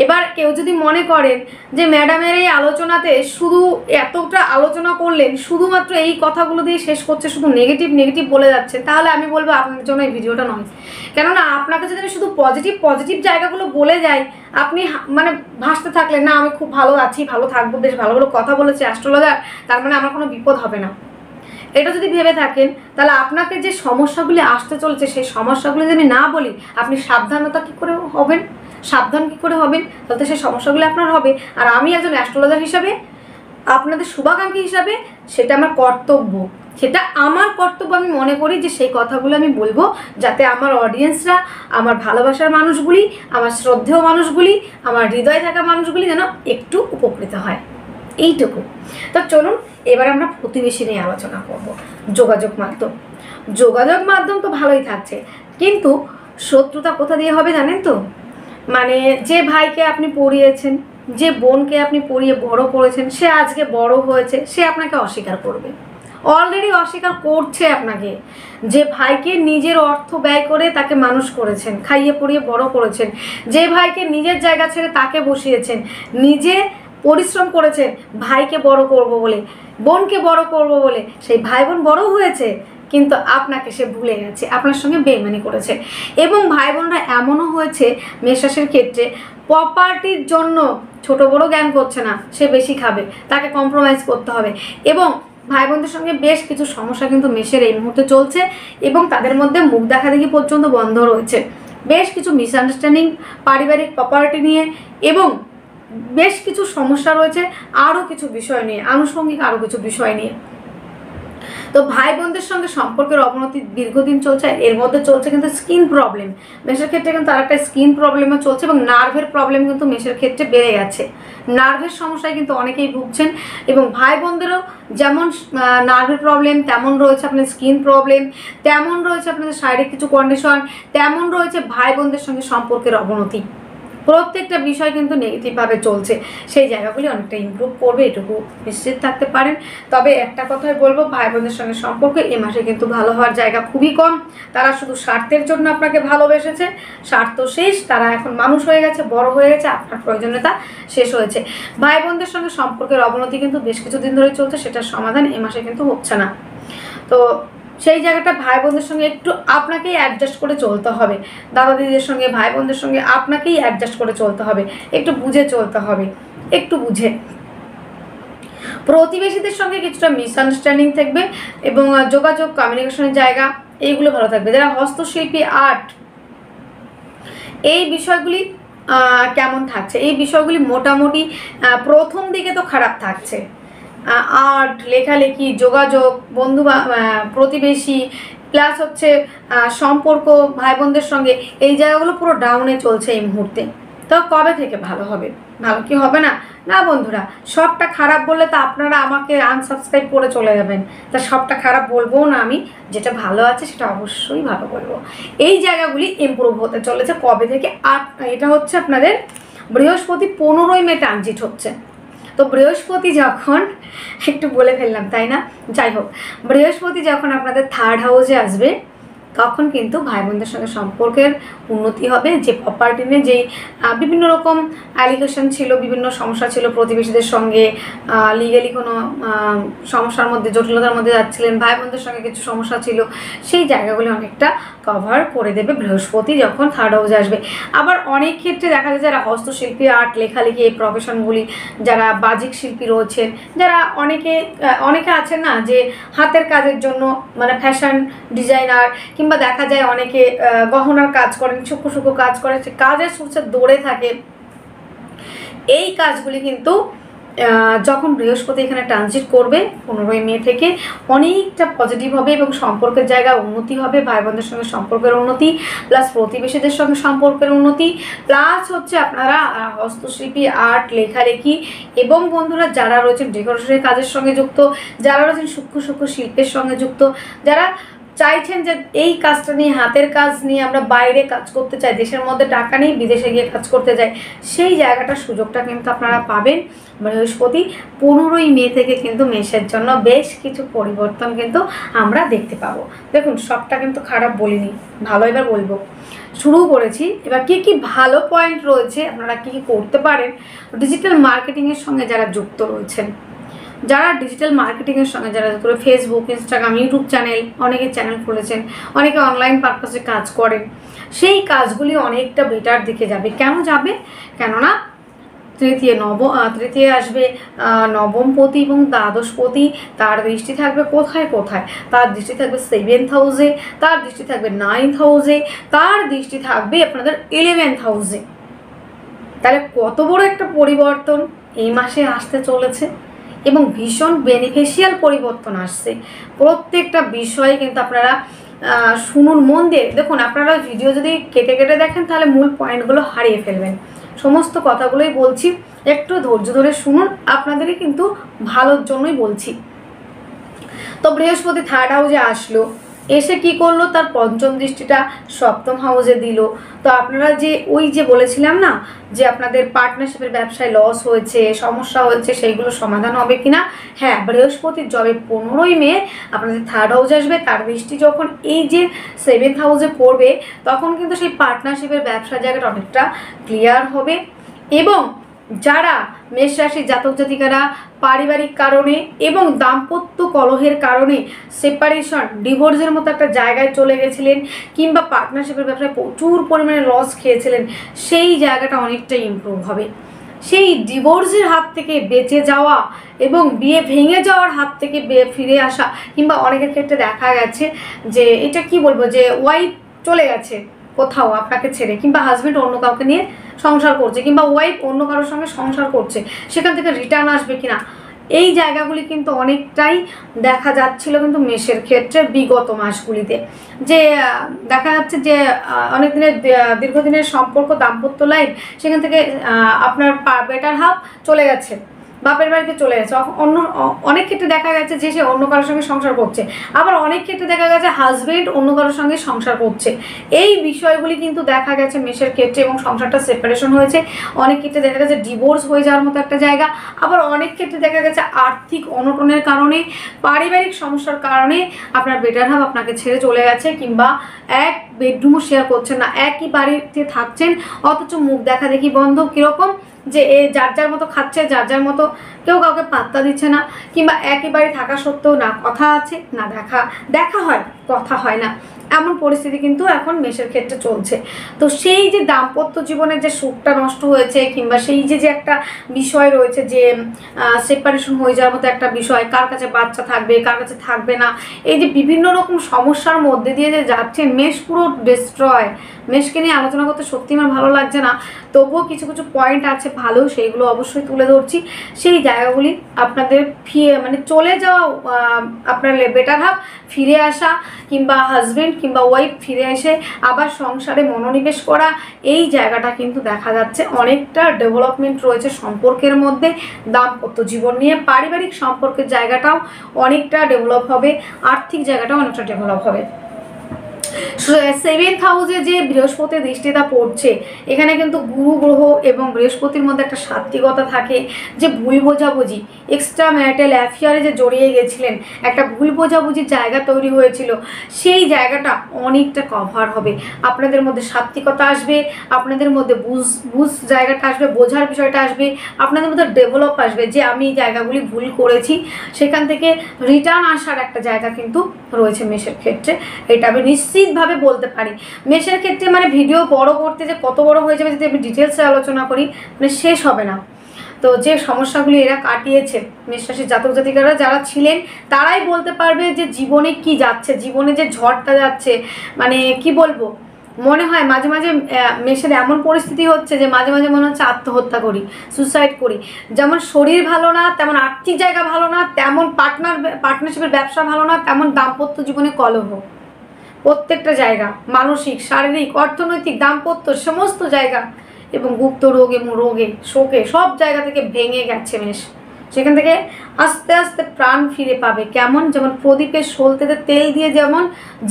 এবার কেউ যদি মনে করেন যে ম্যাডামের এই আলোচনাতে শুধু এতটা আলোচনা করলেন, শুধুমাত্র এই কথাগুলো দিয়ে শেষ করছে, শুধু নেগেটিভ বলে যাচ্ছে, তাহলে আমি বলবো আপনার জন্য এই ভিডিওটা নয়। কেননা আপনাকে যদি আমি শুধু পজিটিভ জায়গাগুলো বলে যাই, আপনি মানে ভাসতে থাকলেন, না আমি খুব ভালো আছি, ভালো থাকবো, বেশ ভালো ভালো কথা বলেছে অ্যাস্ট্রোলজার, তার মানে আমার কোনো বিপদ হবে না, এটা যদি ভেবে থাকেন, তাহলে আপনাকে যে সমস্যাগুলি আসতে চলেছে সেই সমস্যাগুলি যদি না বলি, আপনি সাবধান কি করে হবেন, তাহলে তো সেই সমস্যাগুলি আপনার হবে। আর আমি একজন অ্যাস্ট্রোলজার হিসাবে, আপনাদের শুভাকাঙ্ক্ষী হিসাবে, সেটা আমার কর্তব্য, আমি মনে করি যে সেই কথাগুলো আমি বলবো, যাতে আমার অডিয়েন্সরা, আমার ভালোবাসার মানুষগুলি, আমার শ্রদ্ধেয় মানুষগুলি, আমার হৃদয়ে থাকা মানুষগুলি যেন একটু উপকৃত হয়, এইটুকু। তো চলুন এবার আমরা প্রতিবেশী নিয়ে আলোচনা করব। যোগাযোগ মাধ্যম তো ভালোই থাকছে, কিন্তু শত্রুতা কোথা দিয়ে হবে জানেন তো? মানে যে ভাইকে আপনি পড়িয়েছেন, যে বোনকে আপনি পড়িয়ে বড় করেছেন, সে আজকে বড় হয়েছে, সে আপনাকে অস্বীকার করবে, অলরেডি অস্বীকার করছে আপনাকে। যে ভাইকে নিজের অর্থ ব্যয় করে তাকে মানুষ করেছেন, খাইয়ে পড়িয়ে বড় করেছেন, যে ভাইকে নিজের জায়গা ছেড়ে তাকে বসিয়েছেন, নিজে পরিশ্রম করেছেন ভাইকে বড় করব বলে, বোনকে বড় করব বলে, সেই ভাই বোন বড় হয়েছে, কিন্তু আপনাকে সে ভুলে গেছে, আপনার সঙ্গে বেইমানি করেছে। এবং ভাই বোনরা এমনও হয়েছে মেষ রাশির ক্ষেত্রে, প্রপার্টির জন্য ছোট বড় জ্ঞান করছে না, সে বেশি খাবে, তাকে কম্প্রোমাইজ করতে হবে। এবং ভাই বোনদের সঙ্গে বেশ কিছু সমস্যা কিন্তু মেষের এই মুহূর্তে চলছে, এবং তাদের মধ্যে মুখ দেখাদেখি পর্যন্ত বন্ধ রয়েছে। বেশ কিছু মিসআন্ডারস্ট্যান্ডিং পারিবারিক প্রপার্টি নিয়ে, এবং বেশ কিছু সমস্যা রয়েছে আরও কিছু বিষয় নিয়ে, আনুষঙ্গিক আরও কিছু বিষয় নিয়ে। তো ভাই বোনদের সঙ্গে সম্পর্কের অবনতি দীর্ঘদিন চলছে, এর মধ্যে চলছে কিন্তু স্কিন প্রবলেম, মেষের ক্ষেত্রে কিন্তু আর একটা স্কিন প্রবলেমও চলছে, এবং নার্ভের প্রবলেম কিন্তু মেষের ক্ষেত্রে বেড়ে গেছে। নার্ভের সমস্যায় কিন্তু অনেকেই ভুগছেন, এবং ভাই বোনদেরও যেমন নার্ভের প্রবলেম, তেমন রয়েছে আপনাদের স্কিন প্রবলেম, তেমন রয়েছে আপনাদের শারীরিক কিছু কন্ডিশন, তেমন রয়েছে ভাই বোনদের সঙ্গে সম্পর্কের অবনতি। প্রত্যেকটা বিষয় কিন্তু নেগেটিভভাবে চলছে, সেই জায়গাগুলি অনেকটা ইমপ্রুভ করবে, এটুকু নিশ্চিত থাকতে পারেন। তবে একটা কথাই বলবো, ভাই বোনদের সঙ্গে সম্পর্ক এ মাসে কিন্তু ভালো হওয়ার জায়গা খুবই কম। তারা শুধু স্বার্থের জন্য আপনাকে ভালোবেসেছে, স্বার্থ শেষ, তারা এখন মানুষ হয়ে গেছে, বড় হয়ে গেছে, আপনার প্রয়োজনীয়তা শেষ হয়েছে। ভাই বোনদের সঙ্গে সম্পর্কের অবনতি কিন্তু বেশ কিছুদিন ধরে চলছে, সেটার সমাধান এ মাসে কিন্তু হচ্ছে না। তো সেই জায়গাটা ভাই বোনদের সঙ্গে একটু আপনাকেই অ্যাডজাস্ট করে চলতে হবে, দাদা দিদিদের সঙ্গে, ভাই বোনদের সঙ্গে আপনাকেই অ্যাডজাস্ট করে চলতে হবে, একটু বুঝে চলতে হবে, একটু বুঝে। প্রতিবেশীদের সঙ্গে কিছুটা মিসআন্ডারস্ট্যান্ডিং থাকবে, এবং যোগাযোগ কমিউনিকেশনের জায়গা এইগুলো ভালো থাকবে। যারা হস্তশিল্পী, আর্ট, এই বিষয়গুলি কেমন থাকছে, এই বিষয়গুলি মোটামুটি প্রথম দিকে তো খারাপ থাকছে। আর্ট, লেখালেখি, যোগাযোগ, বন্ধু প্রতিবেশী, প্লাস হচ্ছে সম্পর্ক ভাই বোনদের সঙ্গে, এই জায়গাগুলো পুরো ডাউনে চলছে এই মুহূর্তে। তো কবে থেকে ভালো হবে? ভালো কি হবে না? না বন্ধুরা, সবটা খারাপ বললে তো আপনারা আমাকে আনসাবস্ক্রাইব করে চলে যাবেন। তা সবটা খারাপ বলবো না আমি, যেটা ভালো আছে সেটা অবশ্যই ভালো বলবো। এই জায়গাগুলি ইমপ্রুভ হতে চলেছে কবে থেকে? এটা হচ্ছে আপনাদের বৃহস্পতি 15ই মে ট্রানজিট হচ্ছে। তো বৃহস্পতি যখন, একটু বলে ফেললাম তাই না, যাই হোক, বৃহস্পতি যখন আপনাদের 3rd হাউসে আসবে তখন কিন্তু ভাই বোনদের সঙ্গে সম্পর্কের উন্নতি হবে। যে প্রপার্টি নিয়ে যেই বিভিন্ন রকম অ্যালিগেশন ছিল, বিভিন্ন সমস্যা ছিল, প্রতিবেশীদের সঙ্গে লিগালি কোনো সমস্যার মধ্যে, জটিলতার মধ্যে যাচ্ছিলেন, ভাই বোনদের সঙ্গে কিছু সমস্যা ছিল, সেই জায়গাগুলি অনেকটা কভার করে দেবে বৃহস্পতি যখন 3rd হাউসে আসবে। আবার অনেক ক্ষেত্রে দেখা যায় যারা হস্তশিল্পী, আর্ট, লেখালেখি, এই প্রফেশনগুলি, যারা বাজিক শিল্পী রয়েছেন, যারা অনেকে আছেন না যে হাতের কাজের জন্য, মানে ফ্যাশন ডিজাইনার, কিংবা দেখা যায় অনেকে গহনার কাজ করেন, সূক্ষ্ম সূক্ষ্ম কাজ করেন, সে কাজের সূত্রে দৌড়ে থাকে। এই কাজগুলি কিন্তু যখন বৃহস্পতি এখানে ট্রানজিট করবে 15ই মে থেকে, অনেকটা পজিটিভ হবে এবং সম্পর্কের জায়গায় উন্নতি হবে, ভাই বোনদের সঙ্গে সম্পর্কের উন্নতি, প্লাস প্রতিবেশীদের সঙ্গে সম্পর্কের উন্নতি, প্লাস হচ্ছে আপনারা হস্তশিল্পী, আর্ট, লেখালেখি এবং বন্ধুরা যারা রয়েছেন ডেকোরেশনের কাজের সঙ্গে যুক্ত, যারা রয়েছেন সূক্ষ্ম সূক্ষ্ম শিল্পের সঙ্গে যুক্ত, যারা চাইছেন যে এই কাজটা নিয়ে, হাতের কাজ নিয়ে আমরা বাইরে কাজ করতে চাই, দেশের মধ্যে টাকা নেই, বিদেশে গিয়ে কাজ করতে চাই, সেই জায়গাটার সুযোগটা কিন্তু আপনারা পাবেন। বৃহস্পতি 15ই মে থেকে কিন্তু মেষের জন্য বেশ কিছু পরিবর্তন কিন্তু আমরা দেখতে পাবো। দেখুন, সবটা কিন্তু খারাপ বলিনি, ভালো এবার বলবো। শুরু করেছি, এবার কি কি ভালো পয়েন্ট রয়েছে, আপনারা কি কি করতে পারেন। ডিজিটাল মার্কেটিংয়ের সঙ্গে যারা যুক্ত রয়েছেন, যারা ডিজিটাল মার্কেটিংয়ের সঙ্গে যারা যুক্ত, ফেসবুক, ইনস্টাগ্রাম, ইউটিউব চ্যানেল, অনেকে চ্যানেল খুলেছেন, অনেকে অনলাইন পারপাসে কাজ করেন, সেই কাজগুলি অনেকটা বেটার দিকে যাবে। কেন যাবে? কেননা তৃতীয় আসবে নবমপতি এবং দ্বাদশপতি, তার দৃষ্টি থাকবে কোথায় কোথায়? তার দৃষ্টি থাকবে 7th হাউসে, তার দৃষ্টি থাকবে 9th হাউসে, তার দৃষ্টি থাকবে আপনাদের 11th হাউসে। তাহলে কত বড় একটা পরিবর্তন এই মাসে আসতে চলেছে এবং ভীষণ বেনিফিশিয়াল পরিবর্তন আসছে। প্রত্যেকটা বিষয়ে কিন্তু আপনারা শুনুন, মন দিয়ে দেখুন। আপনারা ভিডিও যদি কেটে কেটে দেখেন তাহলে মূল পয়েন্টগুলো হারিয়ে ফেলবেন। সমস্ত কথাগুলোই বলছি, একটু ধৈর্য ধরে শুনুন, আপনাদেরই কিন্তু ভালোর জন্যই বলছি। তো বৃহস্পতি 3rd হাউসে আসলো, এসে কি করলো, তার পঞ্চম দৃষ্টিটা 7ম হাউসে দিল। তো আপনারা যে ওই যে বলেছিলাম না যে আপনাদের পার্টনারশিপের ব্যবসায় লস হয়েছে, সমস্যা হয়েছে, সেইগুলো সমাধান হবে কিনা? হ্যাঁ, বৃহস্পতির যবে 15ই মে আপনাদের 3rd হাউসে আসবে, তার দৃষ্টি যখন এই যে 7th হাউসে পড়বে, তখন কিন্তু সেই পার্টনারশিপের ব্যবসার জায়গাটা অনেকটা ক্লিয়ার হবে। এবং যারা মেষ রাশির জাতক জাতিকারা পারিবারিক কারণে এবং দাম্পত্য কলহের কারণে সেপারেশন, ডিভোর্সের মতো একটা জায়গায় চলে গেছিলেন, কিংবা পার্টনারশিপের ব্যবসায় প্রচুর পরিমাণে লস খেয়েছিলেন, সেই জায়গাটা অনেকটা ইমপ্রুভ হবে। সেই ডিভোর্সের হাত থেকে বেঁচে যাওয়া এবং বিয়ে ভেঙে যাওয়ার হাত থেকে ফিরে আসা, কিংবা অনেকের ক্ষেত্রে দেখা গেছে যে এটা কি বলবো, যে ওয়াইফ চলে গেছে কোথাও আপনাকে ছেড়ে, কিংবা হাজব্যান্ড অন্য কাউকে নিয়ে সংসার করছে, কিংবা ওয়াইফ অন্য কারোর সঙ্গে সংসার করছে, সেখান থেকে রিটার্ন আসবে কিনা, এই জায়গাগুলি কিন্তু অনেকটাই দেখা যাচ্ছিল কিন্তু মেষের ক্ষেত্রে বিগত মাসগুলিতে। যে দেখা যাচ্ছে যে অনেক দিনের দীর্ঘদিনের সম্পর্ক, দাম্পত্য লাইফ, সেখান থেকে আপনার বেটার হাফ চলে গেছে, বাপের বাড়িতে চলে গেছে। অনেক ক্ষেত্রে দেখা গেছে যে সে অন্য কারোর সঙ্গে সংসার করছে, আবার অনেক ক্ষেত্রে দেখা গেছে হাজবেন্ড অন্য কারোর সঙ্গে সংসার করছে। এই বিষয়গুলি কিন্তু দেখা গেছে মেষের ক্ষেত্রে, এবং সংসারটা সেপারেশন হয়েছে। অনেক ক্ষেত্রে দেখা গেছে ডিভোর্স হয়ে যাওয়ার মতো একটা জায়গা, আবার অনেক ক্ষেত্রে দেখা গেছে আর্থিক অনটনের কারণে, পারিবারিক সমস্যার কারণে আপনার বেটার হাফ আপনাকে ছেড়ে চলে গেছে, কিংবা এক বেডরুমও শেয়ার করছেন না, একই বাড়িতে থাকছেন, অথচ মুখ দেখা দেখি বন্ধ। কীরকম যে এ যার যার মতো খাচ্ছে, যার যার মতো, কেউ কাউকে পাত্তা দিচ্ছে না, কিংবা একই বাড়ি থাকা সত্ত্বেও না কথা আছে না দেখা হয়, কথা হয় না। এমন পরিস্থিতি কিন্তু এখন মেষের ক্ষেত্রে চলছে। তো সেই যে দাম্পত্য জীবনের যে সুখটা নষ্ট হয়েছে, কিংবা সেই যে যে একটা বিষয় রয়েছে যে সেপারেশন হয়ে যাওয়ার মতো একটা বিষয়, কার কাছে বাচ্চা থাকবে কার কাছে থাকবে না, এই যে বিভিন্ন রকম সমস্যার মধ্যে দিয়ে যে যাচ্ছেন, মেষ পুরো ডিস্ট্রয়। মেষকে নিয়ে আলোচনা করতে সত্যি আমার ভালো লাগছে না, তবুও কিছু কিছু পয়েন্ট আছে ভালো, সেইগুলো অবশ্যই তুলে ধরছি। সেই জায়গাগুলি আপনাদের মানে চলে যাওয়া, আপনার বেটার হাফ ফিরে আসা, কিংবা হাজব্যান্ড কিংবা ওয়াইফ ফিরে এসে আবার সংসারে মনোনিবেশ করা, এই জায়গাটা কিন্তু দেখা যাচ্ছে অনেকটা ডেভেলপমেন্ট রয়েছে সম্পর্কের মধ্যে। দাম্পত্য জীবন নিয়ে পারিবারিক সম্পর্কের জায়গাটাও অনেকটা ডেভেলপ হবে, আর্থিক জায়গাটাও অনেকটা ডেভেলপ হবে। 7th হাউসে যে বৃহস্পতির দৃষ্টিটা পড়ছে, এখানে কিন্তু গুরু গ্রহ এবং বৃহস্পতির মধ্যে একটা সাত্ত্বিকতা থাকে, যে ভুল বোঝাবুঝি, এক্সট্রা ম্যারিটাল অ্যাফেয়ারে যে জড়িয়ে গেছিলেন, একটা ভুল বোঝাবুঝির জায়গা তৈরি হয়েছিল, সেই জায়গাটা অনেকটা কভার হবে। আপনাদের মধ্যে সাত্ত্বিকতা আসবে, আপনাদের মধ্যে বুঝ জায়গাটা আসবে, বোঝার বিষয়টা আসবে, আপনাদের মধ্যে ডেভেলপ আসবে, যে আমি এই জায়গাগুলি ভুল করেছি, সেখান থেকে রিটার্ন আসার একটা জায়গা কিন্তু রয়েছে মেষের ক্ষেত্রে। এটা আমি নিশ্চিতভাবে বলতে পারি। মেষের ক্ষেত্রে মানে ভিডিও বড় করতে যে কত বড় হয়ে যাবে যদি আমি ডিটেলসে আলোচনা করি, মানে শেষ হবে না। তো যে সমস্যাগুলি এরা কাটিয়েছে, মেষ রাশির জাতক জাতিকারা যারা ছিলেন, তারাই বলতে পারবে যে জীবনে কি যাচ্ছে, জীবনে যে ঝড়টা যাচ্ছে, মানে কি বলবো, মনে হয় মাঝে মাঝে মেষের এমন পরিস্থিতি হচ্ছে যে মাঝে মাঝে মনে হচ্ছে আত্মহত্যা করি, সুসাইড করি। যেমন শরীর ভালো না, তেমন আর্থিক জায়গা ভালো না, তেমন পার্টনারশিপের ব্যবসা ভালো না, তেমন দাম্পত্য জীবনে কলহ। প্রত্যেকটা জায়গা, মানসিক, শারীরিক, অর্থনৈতিক, দাম্পত্য সমস্ত জায়গা, এবং গুপ্ত রোগ এবং শোকে সব জায়গা থেকে ভেঙে গেছে মেষ। সেখান থেকে আস্তে আস্তে প্রাণ ফিরে পাবে। কেমন? যেমন প্রদীপের সলতেতে তেল দিয়ে যেমন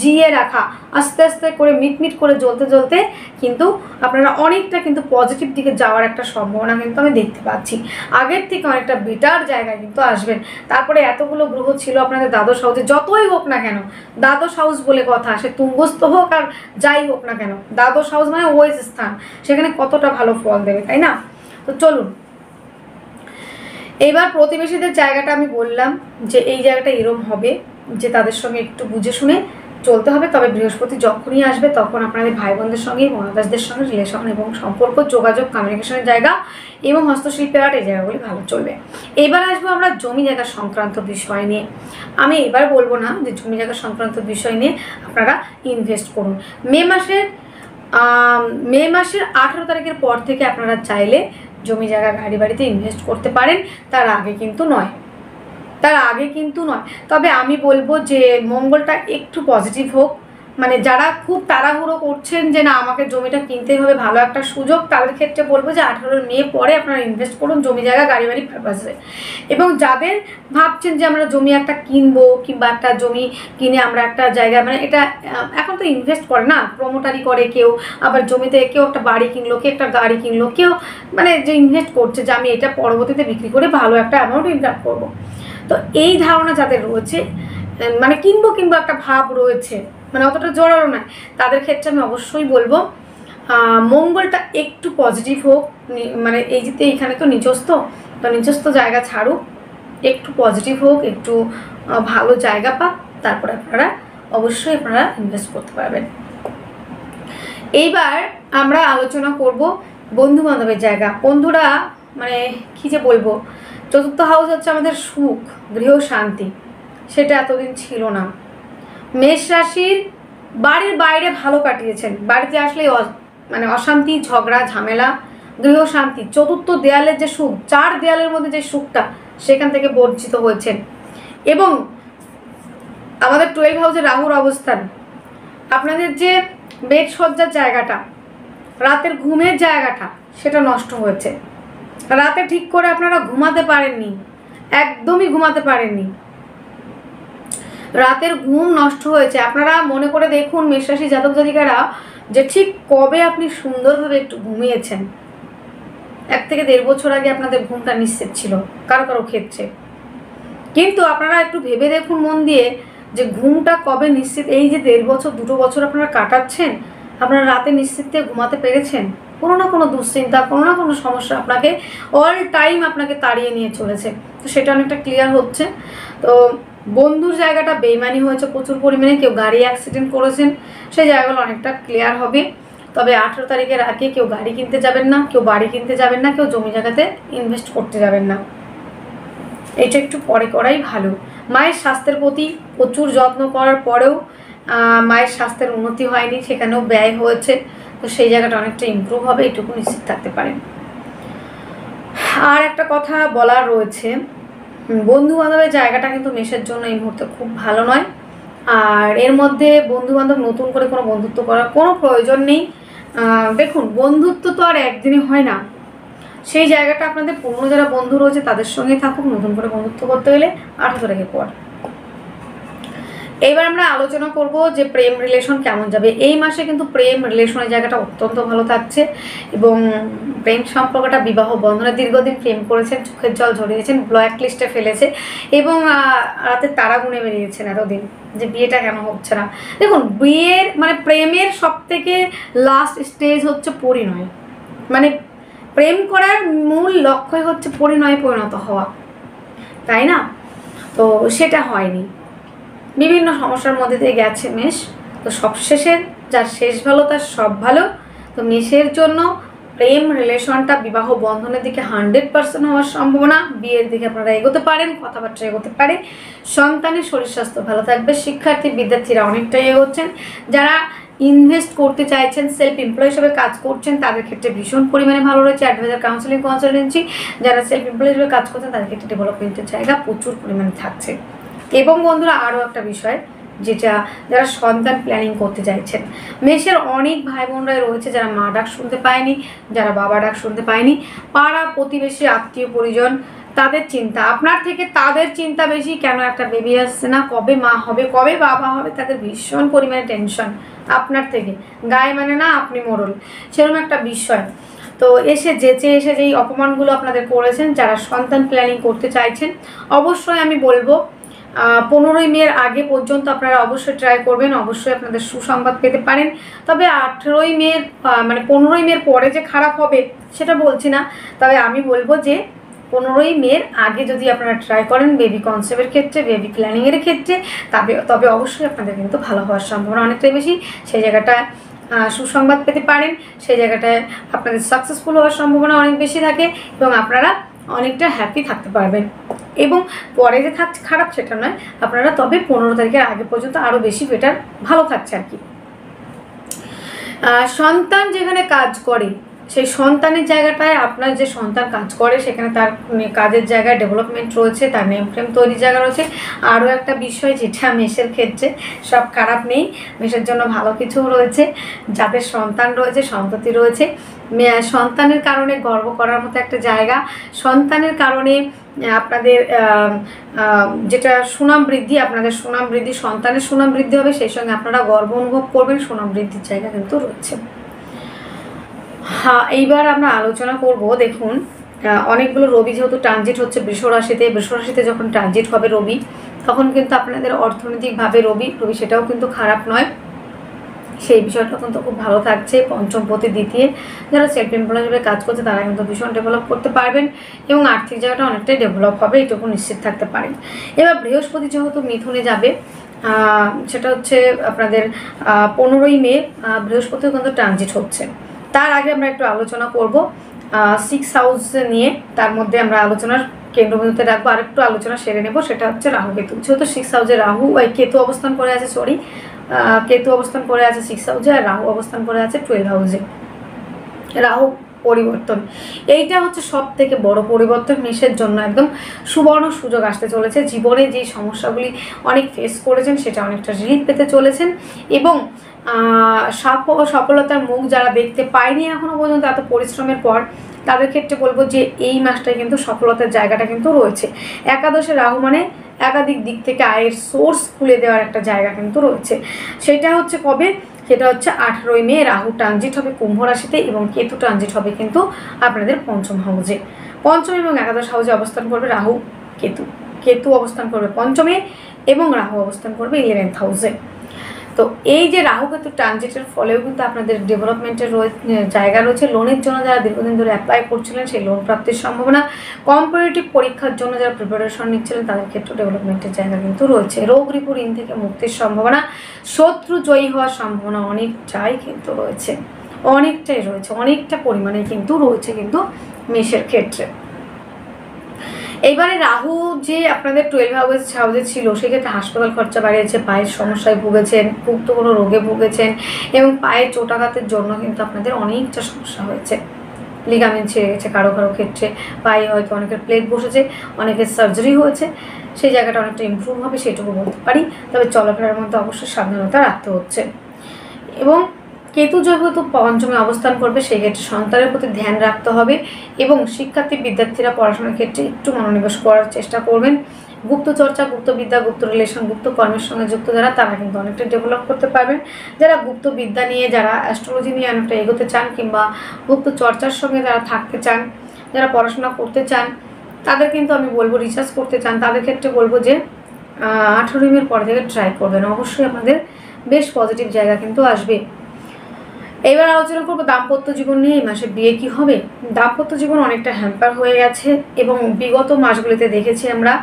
জিয়ে রাখা, আস্তে আস্তে করে মিটমিট করে জ্বলতে জ্বলতে কিন্তু আপনারা অনেকটা কিন্তু পজিটিভ দিকে যাওয়ার একটা সম্ভাবনা কিন্তু আমি দেখতে পাচ্ছি। আগের থেকে অনেকটা বেটার জায়গায় কিন্তু আসবেন। তারপরে এতগুলো গ্রহ ছিল আপনাদের দ্বাদশ হাউসে, যতই হোক না কেন, দ্বাদশ হাউস বলে কথা, সে তুঙ্গস্থ হোক আর যাই হোক না কেন, দ্বাদশ হাউস মানে ওই স্থান, সেখানে কতটা ভালো ফল দেবে, তাই না? তো চলুন এবার প্রতিবেশীদের জায়গাটা আমি বললাম যে এই জায়গাটা এরম হবে যে তাদের সঙ্গে একটু বুঝে শুনে চলতে হবে। তবে বৃহস্পতি যখনই আসবে তখন আপনাদের ভাই বোনদের সঙ্গে এবং আদার্সদের সঙ্গে রিলেশন এবং সম্পর্ক, যোগাযোগ, কমিউনিকেশনের জায়গা এবং হস্তশিল্পের আর্ট, এই জায়গাগুলি ভালো চলবে। এবার আসবো আমরা জমি জায়গা সংক্রান্ত বিষয় নিয়ে। আমি এবার বলবো না যে জমি জায়গা সংক্রান্ত বিষয় নিয়ে আপনারা ইনভেস্ট করুন। মে মাসের 18 তারিখের পর থেকে আপনারা চাইলে জমি জায়গা গাড়ি বাড়িতে ইনভেস্ট করতে পারেন, তার আগে কিন্তু নয়। তবে আমি বলবো যে মঙ্গলটা একটু পজিটিভ হোক। মানে যারা খুব তাড়াহুড়ো করছেন যে না আমাকে জমিটা কিনতেই হবে, ভালো একটা সুযোগ, তাদের ক্ষেত্রে বলবো যে 18 মে পরে আপনারা ইনভেস্ট করুন জমি জায়গা গাড়ি বাড়ি পারপাসে। এবং যাদের ভাবছেন যে আমরা জমি একটা কিনবো, কিংবা একটা জমি কিনে আমরা একটা জায়গা, মানে এটা এখন তো ইনভেস্ট করে না, প্রমোটারি করে কেউ, আবার জমিতে কেউ একটা বাড়ি কিনলো, কেউ একটা গাড়ি কিনলো, কেউ মানে যে ইনভেস্ট করছে যে আমি এটা পরবর্তীতে বিক্রি করে ভালো একটা অ্যামাউন্ট ইনকাম করবো। তো এই ধারণা যাদের রয়েছে, মানে কিনবো একটা ভাব রয়েছে, মানে অতটা জোরালো নয়, তাদের ক্ষেত্রে আমি অবশ্যই বলবো মঙ্গলটা একটু পজিটিভ হোক। মানে এই যে এইখানে তো নিজস্ব জায়গা ছাড়ুক, একটু পজিটিভ হোক, একটু ভালো জায়গা পাক, তারপরে আপনারা ইনভেস্ট করতে পারবেন। এইবার আমরা আলোচনা করব বন্ধু বান্ধবের জায়গা। বন্ধুরা মানে কী যে বলবো, চতুর্থ হাউস হচ্ছে আমাদের সুখ, গৃহ শান্তি, সেটা এতদিন ছিল না। মেষ রাশির বাড়ির বাইরে ভালো কাটিয়েছেন, বাড়িতে আসলে মানে অশান্তি, ঝগড়া, ঝামেলা, গৃহ শান্তি, চতুর্থ দেয়ালের যে সুখ, 4 দেয়ালের মধ্যে যে সুখটা, সেখান থেকে বঞ্চিত হয়েছেন। এবং আমাদের 12 হাউসে রাহুর অবস্থান, আপনাদের যে বেড সজ্জার জায়গাটা, রাতের ঘুমের জায়গাটা, সেটা নষ্ট হয়েছে। রাতে ঠিক করে আপনারা ঘুমাতে পারেননি, একদমই ঘুমাতে পারেননি, রাতের ঘুম নষ্ট হয়েছে। আপনারা মনে করে দেখুন মেষরাশি জাতক জাতিকারা, যে ঠিক কবে আপনি সুন্দরভাবে একটু ঘুমিয়েছেন। 1 থেকে 1.5 বছর আগে আপনাদের ঘুমটা নিশ্চিত ছিল কারো ক্ষেত্রে, কিন্তু আপনারা একটু ভেবে দেখুন মন দিয়ে যে ঘুমটা কবে নিশ্চিত। এই যে 1.5 বছর 2 বছর আপনারা কাটাচ্ছেন, আপনারা রাতে নিশ্চিতে ঘুমাতে পেরেছেন? কোনো না কোনো দুশ্চিন্তা, কোনো না কোনো সমস্যা আপনাকে অল টাইম আপনাকে তাড়িয়ে নিয়ে চলেছে। তো সেটা অনেকটা ক্লিয়ার হচ্ছে। তো বন্ধুর জায়গাটা বেইমানি হয়েছে প্রচুর পরিমাণে, কেউ গাড়ি অ্যাক্সিডেন্ট করেছেন, সেই জায়গাগুলো অনেকটা ক্লিয়ার হবে। তবে 18 তারিখের আগে কেউ গাড়ি কিনতে যাবেন না, কেউ বাড়ি কিনতে যাবেন না, কেউ জমি জায়গাতে ইনভেস্ট করতে যাবেন না, এটা একটু পরে করাই ভালো। মায়ের স্বাস্থ্যের প্রতি প্রচুর যত্ন করার পরেও মায়ের স্বাস্থ্যের উন্নতি হয়নি, সেখানেও ব্যয় হয়েছে, তো সেই জায়গাটা অনেকটা ইমপ্রুভ হবে, এটুকু নিশ্চিত থাকতে পারেন। আর একটা কথা বলার রয়েছে, বন্ধু বান্ধবের জায়গাটা কিন্তু মেষের জন্য এই মুহূর্তে খুব ভালো নয়। আর এর মধ্যে বন্ধু বান্ধব নতুন করে কোনো বন্ধুত্ব করার কোনো প্রয়োজন নেই। দেখুন, বন্ধুত্ব তো আর একদিনে হয় না, সেই জায়গাটা আপনাদের পুরনো যারা বন্ধু রয়েছে তাদের সঙ্গে থাকুক, নতুন করে বন্ধুত্ব করতে গেলে 18 তারিখের পর। এবার আমরা আলোচনা করব যে প্রেম রিলেশন কেমন যাবে। এই মাসে কিন্তু প্রেম রিলেশনের জায়গাটা অত্যন্ত ভালো থাকছে এবং প্রেম সম্পর্কটা বিবাহ বন্ধনে, দীর্ঘদিন প্রেম করেছেন, চোখের জল ঝরিয়েছেন, ব্ল্যাক লিস্টে ফেলেছে এবং রাতে তারা গুনে বেরিয়েছেন এতদিন যে বিয়েটা কেন হচ্ছে না। দেখুন, বিয়ের মানে প্রেমের সব থেকে লাস্ট স্টেজ হচ্ছে পরিণয়, মানে প্রেম করার মূল লক্ষ্যই হচ্ছে পরিণয়ে পরিণত হওয়া, তাই না? তো সেটা হয়নি, বিভিন্ন সমস্যার মধ্যে দিয়ে গেছে মেষ। তো সবশেষের যার শেষ ভালো তার সব ভালো। তো মেষের জন্য প্রেম রিলেশনটা বিবাহ বন্ধনের দিকে 100% হওয়ার সম্ভাবনা, বিয়ের দিকে আপনারা এগোতে পারেন, কথাবার্তা এগোতে পারে, সন্তানের শরীর স্বাস্থ্য ভালো থাকবে, শিক্ষার্থী বিদ্যার্থীরা অনেকটাই এগোচ্ছেন, যারা ইনভেস্ট করতে চাইছেন, সেলফ এমপ্লয় হিসেবে কাজ করছেন তাদের ক্ষেত্রে ভীষণ পরিমাণে ভালো রয়েছে, অ্যাডভাইজার কাউন্সিলিং কনসালটেন্সি, যারা সেলফ এমপ্লয় হিসেবে কাজ করছেন তাদের ক্ষেত্রে ডেভেলপমেন্টের জায়গা প্রচুর পরিমাণে থাকছে। এবং বন্ধুরা, আরও একটা বিষয়, যেটা যারা সন্তান প্ল্যানিং করতে চাইছেন, মেষের অনেক ভাই বোনরাই রয়েছে যারা মা ডাক শুনতে পায়নি, যারা বাবা ডাক শুনতে পায়নি, পাড়া প্রতিবেশী আত্মীয় পরিজন তাদের চিন্তা আপনার থেকে, তাদের চিন্তা বেশি, কেন একটা বেবি আসছে না, কবে মা হবে, কবে বাবা হবে, তাদের ভীষণ পরিমাণে টেনশন আপনার থেকে, গায়ে মানে না আপনি মোড়ল, সেরকম একটা বিষয়। তো এসে যেই অপমানগুলো আপনাদের করেছেন, যারা সন্তান প্ল্যানিং করতে চাইছেন, অবশ্যই আমি বলবো 15ই মের আগে পর্যন্ত আপনারা অবশ্যই ট্রাই করবেন, অবশ্যই আপনাদের সুসংবাদ পেতে পারেন। তবে 18ই মের মানে 15ই মের পরে যে খারাপ হবে সেটা বলছি না, তবে আমি বলবো যে 15ই মের আগে যদি আপনারা ট্রাই করেন বেবি কনসেপ্টের ক্ষেত্রে, বেবি প্ল্যানিংয়ের ক্ষেত্রে, তবে অবশ্যই আপনাদের কিন্তু ভালো হওয়ার সম্ভাবনা অনেকটাই বেশি, সেই জায়গাটায় সুসংবাদ পেতে পারেন, সেই জায়গাটায় আপনাদের সাকসেসফুল হওয়ার সম্ভাবনা অনেক বেশি থাকে এবং আপনারা অনেকটা হ্যাপি থাকতে পারবেন। এবং পরে যে থাকছে খারাপ সেটা নয়, আপনারা তবে 15 তারিখের আগে পর্যন্ত আরও বেশি বেটার ভালো থাকছে আর কি। সন্তান যেখানে কাজ করে সেই সন্তানের জায়গাটায়, আপনার যে সন্তান কাজ করে সেখানে তার কাজের জায়গায় ডেভেলপমেন্ট রয়েছে, তার নেম ফ্রেম তৈরির জায়গা রয়েছে। আরও একটা বিষয় যেটা মেষের ক্ষেত্রে সব খারাপ নেই, মেষের জন্য ভালো কিছু রয়েছে, যাদের সন্তান রয়েছে, সন্ততি রয়েছে, সন্তানের কারণে গর্ব করার মতো একটা জায়গা, সন্তানের কারণে আপনাদের যেটা সুনাম বৃদ্ধি, আপনাদের সুনাম বৃদ্ধি, সন্তানের সুনাম বৃদ্ধি হবে, সেই সঙ্গে আপনারা গর্ব অনুভব করবেন, সুনাম বৃদ্ধির জায়গা কিন্তু রয়েছে। হ্যাঁ, এইবার আমরা আলোচনা করব, দেখুন অনেকগুলো রবি যেহেতু ট্রানজিট হচ্ছে বৃষ রাশিতে যখন ট্রানজিট হবে রবি, তখন কিন্তু আপনাদের অর্থনৈতিকভাবে রবি সেটাও কিন্তু খারাপ নয়, সেই বিষয়টা কিন্তু খুব ভালো থাকছে। পঞ্চম পতি দ্বিতীয়, যারা সেলফ এমপ্লয় হিসেবে কাজ করছে তারা কিন্তু ভীষণ ডেভেলপ করতে পারবেন এবং আর্থিক জায়গাটা অনেকটাই ডেভেলপ হবে, এইটুকু নিশ্চিত থাকতে পারেন। এবার বৃহস্পতি যেহেতু মিথুনে যাবে, সেটা হচ্ছে আপনাদের 15ই মে বৃহস্পতিও কিন্তু ট্রানজিট হচ্ছে। তার আগে আমরা একটু আলোচনা করব 6 হাউস নিয়ে, তার মধ্যে আমরা আলোচনার কেন্দ্রবিন্দুতে রাখবো, আর একটু আলোচনা সেরে নেব, সেটা হচ্ছে রাহু কেতু। যেহেতু 6 হাউসে কেতু অবস্থান করে আছে, কেতু অবস্থান করে আছে 6 হাউসে, আর রাহু অবস্থান করে আছে 12 হাউসে। রাহু পরিবর্তন, এইটা হচ্ছে সব থেকে বড় পরিবর্তন মেষের জন্য, একদম সুবর্ণ সুযোগ আসতে চলেছে। জীবনে যে সমস্যাগুলি অনেক ফেস করেছেন সেটা অনেকটা রিলিফ পেতে চলেছেন এবং সফলতার মুখ যারা দেখতে পায়নি এখনো পর্যন্ত এত পরিশ্রমের পর, তাদের ক্ষেত্রে বলবো যে এই মাসটায় কিন্তু সফলতার জায়গাটা কিন্তু রয়েছে। একাদশে রাহু মানে একাধিক দিক থেকে আয়ের সোর্স খুলে দেওয়ার একটা জায়গা কিন্তু রয়েছে। সেটা হচ্ছে কবে? সেটা হচ্ছে 18ই মে রাহু ট্রানজিট হবে কুম্ভ রাশিতে এবং কেতু ট্রানজিট হবে কিন্তু আপনাদের পঞ্চম হাউসে। পঞ্চম এবং একাদশ হাউসে অবস্থান করবে রাহু কেতু অবস্থান করবে পঞ্চমে এবং রাহু অবস্থান করবে 11th হাউসে। তো এই যে রাহু কেতু ট্রানজিটের ফলেও কিন্তু আপনাদের ডেভেলপমেন্টের জায়গা রয়েছে। লোনের জন্য যারা দীর্ঘদিন ধরে অ্যাপ্লাই করছিলেন সেই লোন প্রাপ্তির সম্ভাবনা, কম্পিটিটিভ পরীক্ষার জন্য যারা প্রিপারেশন নিচ্ছিলেন তাদের ক্ষেত্রে ডেভেলপমেন্টের জায়গা কিন্তু রয়েছে। রোগ রিপু ঋণ থেকে মুক্তির সম্ভাবনা, শত্রু জয়ী হওয়ার সম্ভাবনা অনেকটাই কিন্তু রয়েছে, অনেকটাই রয়েছে, অনেকটা পরিমাণে কিন্তু রয়েছে কিন্তু মেষের ক্ষেত্রে। এইবারে রাহু যে আপনাদের 12 হাউসে ছিল সেক্ষেত্রে হাসপাতাল খরচা বাড়িয়েছে, পায়ের সমস্যায় ভুগেছেন, গুপ্ত কোনো রোগে ভুগেছেন এবং পায়ের চোটাঘাতের জন্য কিন্তু আপনাদের অনেকটা সমস্যা হয়েছে। লিগামেন্ট ছিঁড়ে গেছে কারো কারো ক্ষেত্রে, পায়ে হয়তো অনেকের প্লেট বসেছে, অনেকের সার্জারি হয়েছে, সেই জায়গাটা অনেকটা ইমপ্রুভ হবে সেটুকু বলতে পারি। তবে চলাফেরার মধ্যে অবশ্যই সাবধানতা রাখতে হচ্ছে। এবং কেতু যেহেতু পঞ্চমে অবস্থান করবে সেই ক্ষেত্রে সন্তানের প্রতি ধ্যান রাখতে হবে এবং শিক্ষার্থী বিদ্যার্থীরা পড়াশোনার ক্ষেত্রে একটু মনোনিবেশ করার চেষ্টা করবেন। গুপ্ত চর্চা, গুপ্ত বিদ্যা, গুপ্ত রিলেশন, গুপ্ত কর্মের সঙ্গে যুক্ত যারা তারা কিন্তু অনেকটা ডেভেলপ করতে পারবেন। যারা গুপ্ত বিদ্যা নিয়ে, যারা অ্যাস্ট্রোলজি নিয়ে অনেকটা এগোতে চান কিংবা গুপ্ত চর্চার সঙ্গে যারা থাকতে চান, যারা পড়াশোনা করতে চান তাদের কিন্তু আমি বলবো, রিসার্চ করতে চান তাদের ক্ষেত্রে বলবো যে 18 পর থেকে ট্রাই করবেন, অবশ্যই আপনাদের বেশ পজিটিভ জায়গা কিন্তু আসবে। এবার আলোচনা করবো দাম্পত্য জীবন নিয়ে। এই মাসে বিয়ে কি হবে? দাম্পত্য জীবন অনেকটা হ্যাম্পার হয়ে গেছে এবং বিগত মাসগুলিতে দেখেছি আমরা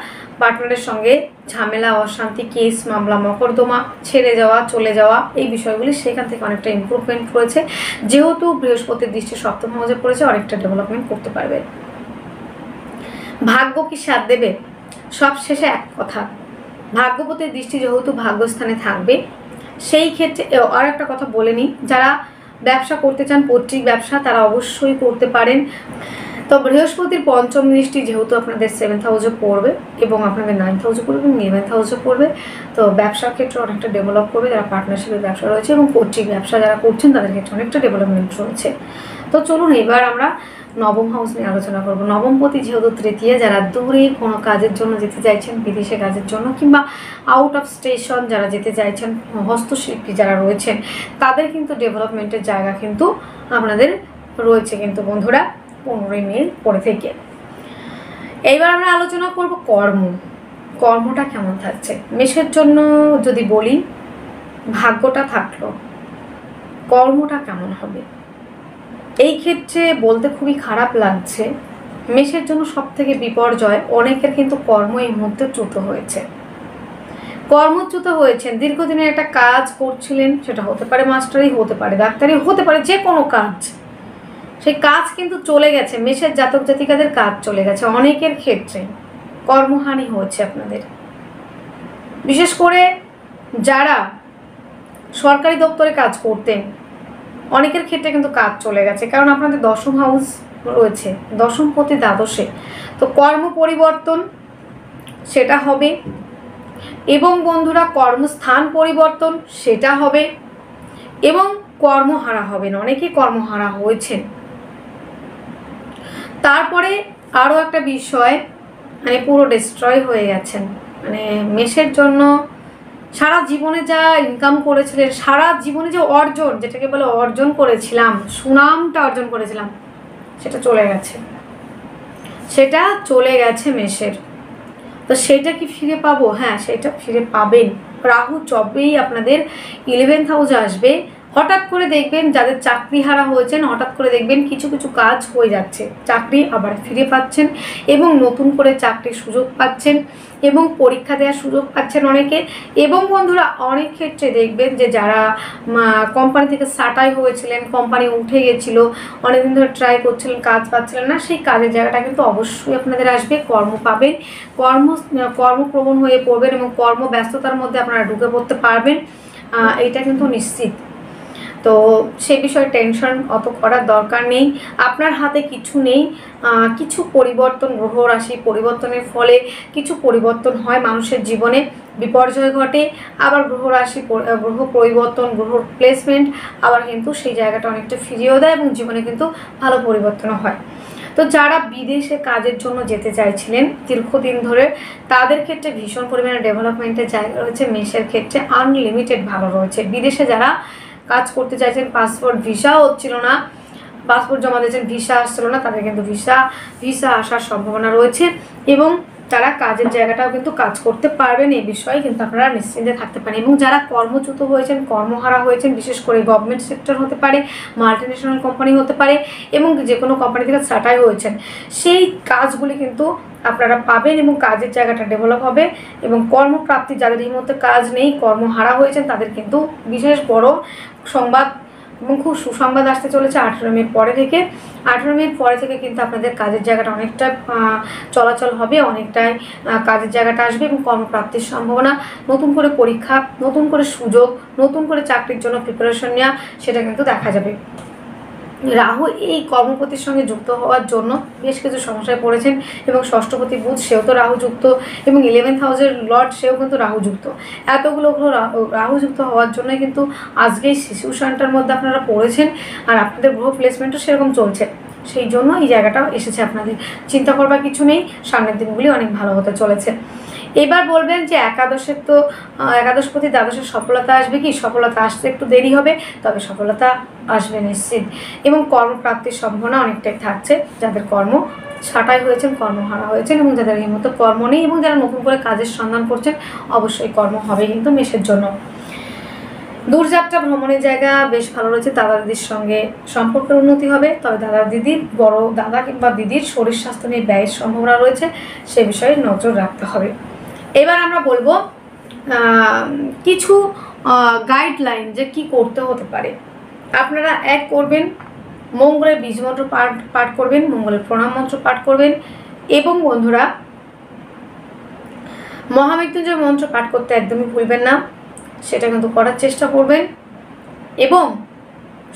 পার্টনারের সঙ্গে ঝামেলা, অশান্তি, কেস, মামলা, মকদ্দমা, ছেড়ে যাওয়া, চলে যাওয়া, এই বিষয়গুলি সেখান থেকে অনেকটা ইমপ্রুভমেন্ট করেছে। যেহেতু বৃহস্পতির দৃষ্টি সপ্তম হাউসে পড়েছে, অনেকটা ডেভেলপমেন্ট করতে পারবে। ভাগ্য কি সাথ দেবে? সব শেষে এক কথা, ভাগ্যপতির দৃষ্টি যেহেতু ভাগ্যস্থানে থাকবে সেই ক্ষেত্রে আর একটা কথা বলে নিই, যারা ব্যবসা করতে চান, পৈতৃক ব্যবসা, তারা অবশ্যই করতে পারেন। তো বৃহস্পতির পঞ্চম দৃষ্টি যেহেতু আপনাদের 7th হাউসে পড়বে এবং আপনাদের 9th হাউসে পড়বে এবং 11th হাউসে পড়বে, তো ব্যবসার ক্ষেত্রে অনেকটা ডেভেলপ করবে। যারা পার্টনারশিপের ব্যবসা রয়েছে এবং পৈতৃক ব্যবসা যারা করছেন তাদের ক্ষেত্রে অনেকটা ডেভেলপমেন্ট রয়েছে। তো চলুন এবার আমরা নবম হাউস নিয়ে আলোচনা করব। নবমপতি যেহেতু তৃতীয়, যারা দূরে কোনো কাজের জন্য যেতে চাইছেন, বিদেশে কাজের জন্য কিংবা আউট অফ স্টেশন যারা যেতে চাইছেন, হস্তশিল্পী যারা রয়েছেন তাদের কিন্তু ডেভেলপমেন্টের জায়গা কিন্তু আপনাদের রয়েছে কিন্তু বন্ধুরা 15 মে পরে থেকে। এইবার আমরা আলোচনা করব কর্মটা কেমন থাকছে মেষের জন্য। যদি বলি ভাগ্যটা থাকলো, কর্মটা কেমন হবে? এই ক্ষেত্রে বলতে খুবই খারাপ লাগছে, মেষের জন্য সব থেকে বিপর্যয়, অনেকের কিন্তু কর্ম এই মুহূর্তে চ্যুত হয়েছে, কর্মচ্যুত হয়েছেন। দীর্ঘদিনের একটা কাজ করছিলেন, সেটা হতে পারে মাস্টারি, হতে পারে ডাক্তারি, হতে পারে যে কোনো কাজ, সেই কাজ কিন্তু চলে গেছে। মেষের জাতক জাতিকাদের কাজ চলে গেছে, অনেকের ক্ষেত্রে কর্মহানি হয়েছে আপনাদের। বিশেষ করে যারা সরকারি দপ্তরে কাজ করতেন অনেকের ক্ষেত্রে কিন্তু কাজ চলে গেছে, কারণ আপনাদের 10ম হাউস রয়েছে, 10মপতি দ্বাদশে। তো কর্ম পরিবর্তন সেটা হবে এবং বন্ধুরা কর্মস্থান পরিবর্তন সেটা হবে এবং কর্মহারা হবেন, অনেকেই কর্মহারা হয়েছেন। তারপরে আরও একটা বিষয়, মানে পুরো ডিস্ট্রয় হয়ে গেছেন। মানে মেষের জন্য সারা জীবনে যা ইনকাম করেছিলেন, সারা জীবনে যে অর্জন, যেটাকে বলে অর্জন করেছিলাম, সুনামটা অর্জন করেছিলাম, সেটা চলে গেছে, সেটা চলে গেছে মেষের। তো সেটা কি ফিরে পাবো? হ্যাঁ, সেটা ফিরে পাবেন। রাহু যবেই আপনাদের 11th হাউসে আসবে, হঠাৎ করে দেখবেন যাদের চাকরি হারা হয়েছেন, হঠাৎ করে দেখবেন কিছু কিছু কাজ হয়ে যাচ্ছে, চাকরি আবার ফিরে পাচ্ছেন এবং নতুন করে চাকরির সুযোগ পাচ্ছেন এবং পরীক্ষা দেওয়ার সুযোগ পাচ্ছেন অনেকে। এবং বন্ধুরা অনেক ক্ষেত্রে দেখবেন যে যারা কোম্পানি থেকে সাটাই হয়েছিলেন, কোম্পানি উঠে গেছিলো, অনেকদিন ধরে ট্রাই করছিলেন, কাজ পাচ্ছিলেন না, সেই কাজের জায়গাটা কিন্তু অবশ্যই আপনাদের আসবে, কর্ম পাবেন, কর্মপ্রবণ হয়ে পড়বেন এবং কর্মব্যস্ততার মধ্যে আপনারা ঢুকে পড়তে পারবেন, এটা কিন্তু নিশ্চিত। তো সে বিষয়ে টেনশন অত করার দরকার নেই, আপনার হাতে কিছু নেই। কিছু পরিবর্তন, গ্রহ রাশি পরিবর্তনের ফলে কিছু পরিবর্তন হয় মানুষের জীবনে, বিপর্যয় ঘটে, আবার গ্রহ রাশি গ্রহ পরিবর্তন, গ্রহ প্লেসমেন্ট আবার কিন্তু সেই জায়গাটা অনেকটা ফিরিয়েও দেয় এবং জীবনে কিন্তু ভালো পরিবর্তনও হয়। তো যারা বিদেশে কাজের জন্য যেতে চাইছিলেন দীর্ঘদিন ধরে, তাদের ক্ষেত্রে ভীষণ পরিমাণে ডেভেলপমেন্টের জায়গা রয়েছে। মেষের ক্ষেত্রে আনলিমিটেড ভালো রয়েছে। বিদেশে যারা কাজ করতে চাইছেন, পাসপোর্ট ভিসা হচ্ছিল না, পাসপোর্ট জমা দিয়েছেন, ভিসা আসছিল না, তাদের কিন্তু ভিসা আসার সম্ভাবনা রয়েছে এবং তারা কাজের জায়গাটাও কিন্তু কাজ করতে পারবেন, এই বিষয়ে কিন্তু আপনারা নিশ্চিন্তে থাকতে পারেন। এবং যারা কর্মচ্যুত হয়েছেন, কর্মহারা হয়েছেন, বিশেষ করে গভর্নমেন্ট সেক্টর হতে পারে, মাল্টিন্যাশনাল কোম্পানি হতে পারে, এবং যে কোনো কোম্পানি থেকে ছাঁটাই হয়েছেন, সেই কাজগুলি কিন্তু আপনারা পাবেন এবং কাজের জায়গাটা ডেভেলপ হবে। এবং কর্মপ্রাপ্তি, যাদের এই মুহূর্তে কাজ নেই, কর্মহারা হয়েছেন, তাদের কিন্তু বিশেষ বড় সংবাদ এবং খুব সুসংবাদ আসতে চলেছে 18 মের পরে থেকে। 18 মের পরে থেকে কিন্তু আপনাদের কাজের জায়গাটা অনেকটা চলাচল হবে, অনেকটাই কাজের জায়গাটা আসবে এবং কর্মপ্রাপ্তির সম্ভাবনা, নতুন করে পরীক্ষা, নতুন করে সুযোগ, নতুন করে চাকরির জন্য প্রিপারেশন নেওয়া, সেটা কিন্তু দেখা যাবে। রাহু এই কর্মপতির সঙ্গে যুক্ত হওয়ার জন্য বেশ কিছু সমস্যায় পড়েছেন এবং ষষ্ঠপতি বুধ, সেও তো রাহুযুক্ত, এবং 11th হাউসের লর্ড, সেও কিন্তু রাহুযুক্ত। এতগুলো রাহুযুক্ত হওয়ার জন্য কিন্তু আজকেই সিচুয়েশনটার মধ্যে আপনারা পড়েছেন, আর আপনাদের গ্রহ প্লেসমেন্টও সেরকম চলছে। সেই জন্য এই জায়গাটাও এসেছে আপনাদের। চিন্তা করবার কিছু নেই, সামনের দিনগুলি অনেক ভালো হতে চলেছে। এবার বলবেন যে একাদশের তো একাদশপতি দ্বাদশের সফলতা আসবে কি? সফলতা আসতে একটু দেরি হবে, তবে সফলতা আসবে নিশ্চিত। এবং কর্মপ্রাপ্তির সম্ভাবনা অনেকটাই থাকছে, যাদের কর্ম ছাঁটাই হয়েছেন, কর্মহারা হয়েছেন, এবং যাদের এই মতো কর্ম নেই এবং যারা নতুন করে কাজের সন্ধান করছেন, অবশ্যই কর্ম হবে কিন্তু মেষের জন্য। দূরযাত্রা ভ্রমণের জায়গা বেশ ভালো রয়েছে, দাদা দিদির সঙ্গে সম্পর্কের উন্নতি হবে, তবে দাদা দিদির, বড় দাদা কিংবা দিদির শরীর স্বাস্থ্য নিয়ে ব্যয়ের সম্ভাবনা রয়েছে, সে বিষয়ে নজর রাখতে হবে। এবার আমরা বলবো কিছু গাইডলাইন যে কি করতে হতে পারে। আপনারা এক করবেন, মঙ্গলের বীজ মন্ত্র পাঠ করবেন, মঙ্গলের প্রণাম মন্ত্র পাঠ করবেন, এবং বন্ধুরা মহামৃত্যুঞ্জয় মন্ত্র পাঠ করতে একদমই ভুলবেন না, সেটা কিন্তু করার চেষ্টা করবেন। এবং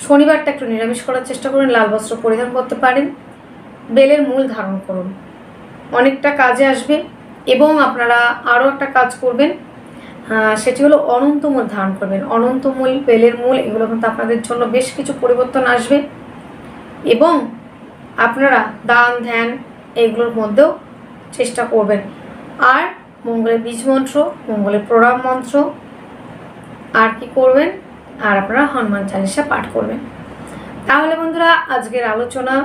শনিবারটা একটু নিরামিষ করার চেষ্টা করুন, লাল বস্ত্র পরিধান করতে পারেন, বেলের মূল ধারণ করুন, অনেকটা কাজে আসবে। এবং আপনারা আরও একটা কাজ করবেন, সেটি হলো অনন্তমূল ধারণ করবেন। অনন্তমূল, বেলের মূল, এগুলো কিন্তু আপনাদের জন্য বেশ কিছু পরিবর্তন আসবে। এবং আপনারা দান ধ্যান এগুলোর মধ্যেও চেষ্টা করবেন। আর মঙ্গলের বীজ মন্ত্র, মঙ্গলের প্রণাম মন্ত্র, আর কি করবেন, আর আপনারা হনুমান চালিসা পাঠ করবেন। তাহলে বন্ধুরা আজকের আলোচনা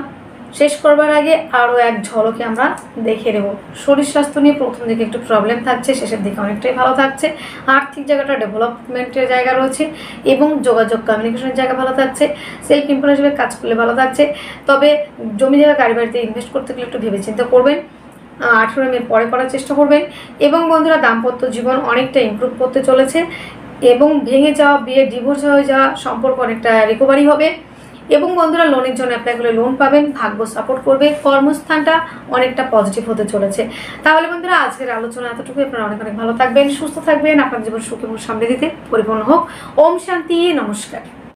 শেষ করবার আগে আরও এক ঝলকে আমরা দেখে নেব। শরীর স্বাস্থ্য নিয়ে প্রথম দিকে একটু প্রবলেম থাকছে, শেষের দিকে অনেকটাই ভালো থাকছে। আর্থিক জায়গাটা ডেভেলপমেন্টের জায়গা রয়েছে, এবং যোগাযোগ কমিউনিকেশনের জায়গা ভালো থাকছে। সেলফ এমপ্লয় হিসেবে কাজ করলে ভালো থাকছে, তবে জমি জায়গা গাড়ি বাড়িতে ইনভেস্ট করতে গেলে একটু ভেবেচিন্তে করবেন। 18 মের পরে করার চেষ্টা করবেন। এবং বন্ধুরা দাম্পত্য জীবন অনেকটা ইমপ্রুভ করতে চলেছে, এবং ভেঙে যাওয়া বিয়ে, ডিভোর্স হয়ে যাওয়া সম্পর্ক অনেকটা রিকভারি হবে। এবং বন্ধুরা লোনের জন্য অ্যাপ্লাই করলে লোন পাবেন, ভাগ্য সাপোর্ট করবে, কর্মস্থানটা অনেকটা পজিটিভ হতে চলেছে। তাহলে বন্ধুরা আজকের আলোচনা এতটুকু। আপনারা অনেক অনেক ভালো থাকবেন, সুস্থ থাকবেন, আপনার জীবন সুখ এবং সমৃদ্ধিতে পরিপূর্ণ হোক। ওম শান্তি, নমস্কার।